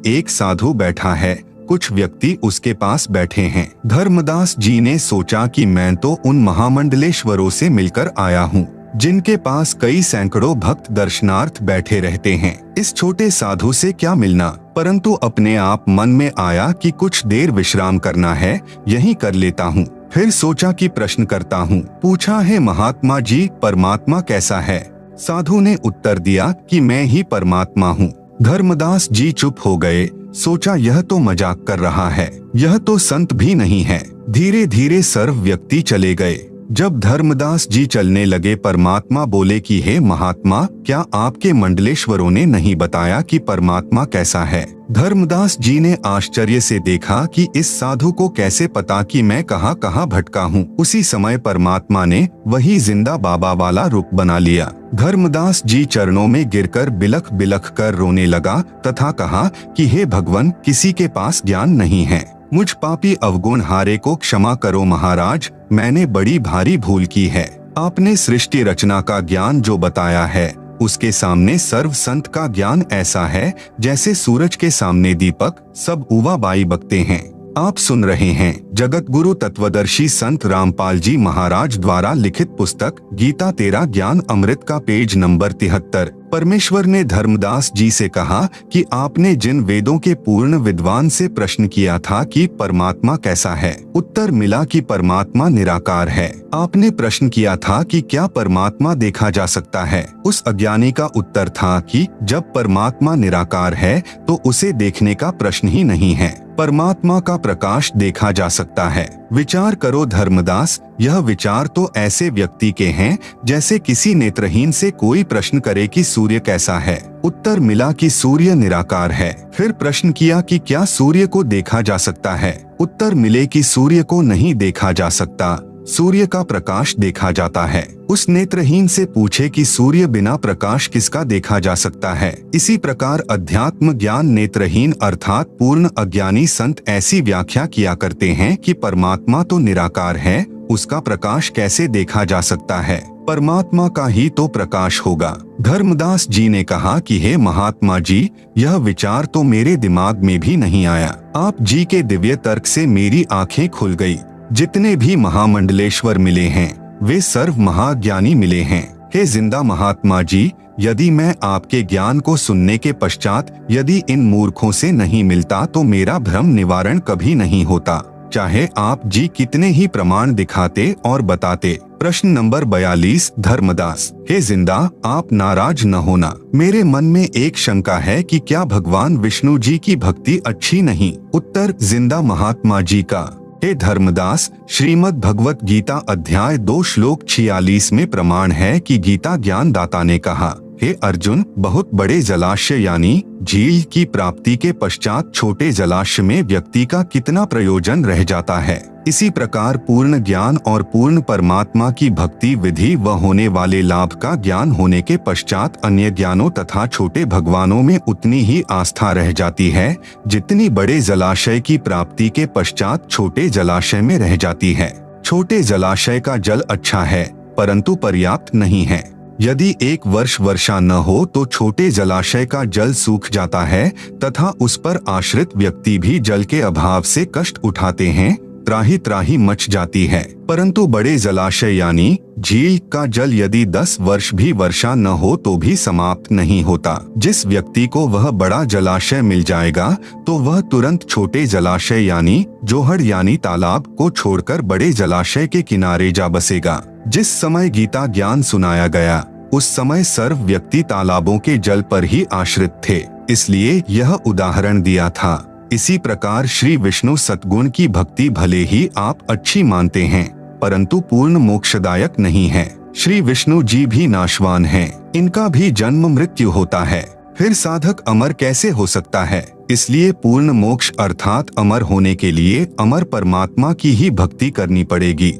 एक साधु बैठा है, कुछ व्यक्ति उसके पास बैठे हैं। धर्मदास जी ने सोचा कि मैं तो उन महामंडलेश्वरों से मिलकर आया हूँ जिनके पास कई सैकड़ों भक्त दर्शनार्थ बैठे रहते हैं, इस छोटे साधु से क्या मिलना। परंतु अपने आप मन में आया कि कुछ देर विश्राम करना है, यहीं कर लेता हूँ। फिर सोचा कि प्रश्न करता हूँ। पूछा, है महात्मा जी, परमात्मा कैसा है? साधु ने उत्तर दिया कि मैं ही परमात्मा हूँ। धर्मदास जी चुप हो गए। सोचा यह तो मजाक कर रहा है, यह तो संत भी नहीं है। धीरे धीरे सर्व व्यक्ति चले गए। जब धर्मदास जी चलने लगे, परमात्मा बोले कि हे महात्मा, क्या आपके मंडलेश्वरों ने नहीं बताया कि परमात्मा कैसा है? धर्मदास जी ने आश्चर्य से देखा कि इस साधु को कैसे पता कि मैं कहाँ कहाँ भटका हूँ। उसी समय परमात्मा ने वही जिंदा बाबा वाला रूप बना लिया। धर्मदास जी चरणों में गिरकर बिलख बिलख कर रोने लगा तथा कहा कि हे भगवान, किसी के पास ज्ञान नहीं है, मुझ पापी अवगुण हारे को क्षमा करो महाराज, मैंने बड़ी भारी भूल की है। आपने सृष्टि रचना का ज्ञान जो बताया है उसके सामने सर्व संत का ज्ञान ऐसा है जैसे सूरज के सामने दीपक, सब उवाबाई बकते हैं। आप सुन रहे हैं जगत गुरु तत्वदर्शी संत रामपाल जी महाराज द्वारा लिखित पुस्तक गीता तेरा ज्ञान अमृत का पेज नंबर 73। परमेश्वर ने धर्मदास जी से कहा कि आपने जिन वेदों के पूर्ण विद्वान से प्रश्न किया था कि परमात्मा कैसा है, उत्तर मिला कि परमात्मा निराकार है। आपने प्रश्न किया था कि क्या परमात्मा देखा जा सकता है, उस अज्ञानी का उत्तर था कि जब परमात्मा निराकार है तो उसे देखने का प्रश्न ही नहीं है, परमात्मा का प्रकाश देखा जा सकता है। विचार करो धर्मदास, यह विचार तो ऐसे व्यक्ति के हैं जैसे किसी नेत्रहीन से कोई प्रश्न करे कि सूर्य कैसा है, उत्तर मिला कि सूर्य निराकार है। फिर प्रश्न किया कि क्या सूर्य को देखा जा सकता है, उत्तर मिले कि सूर्य को नहीं देखा जा सकता, सूर्य का प्रकाश देखा जाता है। उस नेत्रहीन से पूछे कि सूर्य बिना प्रकाश किसका देखा जा सकता है। इसी प्रकार अध्यात्म ज्ञान नेत्रहीन अर्थात पूर्ण अज्ञानी संत ऐसी व्याख्या किया करते हैं कि परमात्मा तो निराकार है, उसका प्रकाश कैसे देखा जा सकता है, परमात्मा का ही तो प्रकाश होगा। धर्मदास जी ने कहा कि हे महात्मा जी, यह विचार तो मेरे दिमाग में भी नहीं आया। आप जी के दिव्य तर्क से मेरी आंखें खुल गई। जितने भी महामंडलेश्वर मिले हैं वे सर्व महाज्ञानी मिले हैं। हे जिंदा महात्मा जी, यदि मैं आपके ज्ञान को सुनने के पश्चात यदि इन मूर्खों से नहीं मिलता तो मेरा भ्रम निवारण कभी नहीं होता, चाहे आप जी कितने ही प्रमाण दिखाते और बताते। प्रश्न नंबर 42 धर्मदास, हे जिंदा, आप नाराज न होना, मेरे मन में एक शंका है कि क्या भगवान विष्णु जी की भक्ति अच्छी नहीं। उत्तर जिंदा महात्मा जी का, हे धर्मदास, श्रीमद् भगवत गीता अध्याय 2 श्लोक 46 में प्रमाण है कि गीता ज्ञान दाता ने कहा, हे अर्जुन, बहुत बड़े जलाशय यानी झील की प्राप्ति के पश्चात छोटे जलाशय में व्यक्ति का कितना प्रयोजन रह जाता है, इसी प्रकार पूर्ण ज्ञान और पूर्ण परमात्मा की भक्ति विधि व होने वाले लाभ का ज्ञान होने के पश्चात अन्य ज्ञानों तथा छोटे भगवानों में उतनी ही आस्था रह जाती है जितनी बड़े जलाशय की प्राप्ति के पश्चात छोटे जलाशय में रह जाती है। छोटे जलाशय का जल अच्छा है परंतु पर्याप्त नहीं है। यदि एक वर्ष वर्षा न हो तो छोटे जलाशय का जल सूख जाता है तथा उस पर आश्रित व्यक्ति भी जल के अभाव से कष्ट उठाते हैं, त्राही त्राही मच जाती है। परंतु बड़े जलाशय यानी झील का जल यदि 10 वर्ष भी वर्षा न हो तो भी समाप्त नहीं होता। जिस व्यक्ति को वह बड़ा जलाशय मिल जाएगा तो वह तुरंत छोटे जलाशय यानी जोहड़ यानी तालाब को छोड़कर बड़े जलाशय के किनारे जा बसेगा। जिस समय गीता ज्ञान सुनाया गया उस समय सर्व व्यक्ति तालाबों के जल पर ही आश्रित थे, इसलिए यह उदाहरण दिया था। इसी प्रकार श्री विष्णु सद्गुण की भक्ति भले ही आप अच्छी मानते हैं परंतु पूर्ण मोक्षदायक नहीं है। श्री विष्णु जी भी नाशवान हैं, इनका भी जन्म मृत्यु होता है, फिर साधक अमर कैसे हो सकता है। इसलिए पूर्ण मोक्ष अर्थात अमर होने के लिए अमर परमात्मा की ही भक्ति करनी पड़ेगी।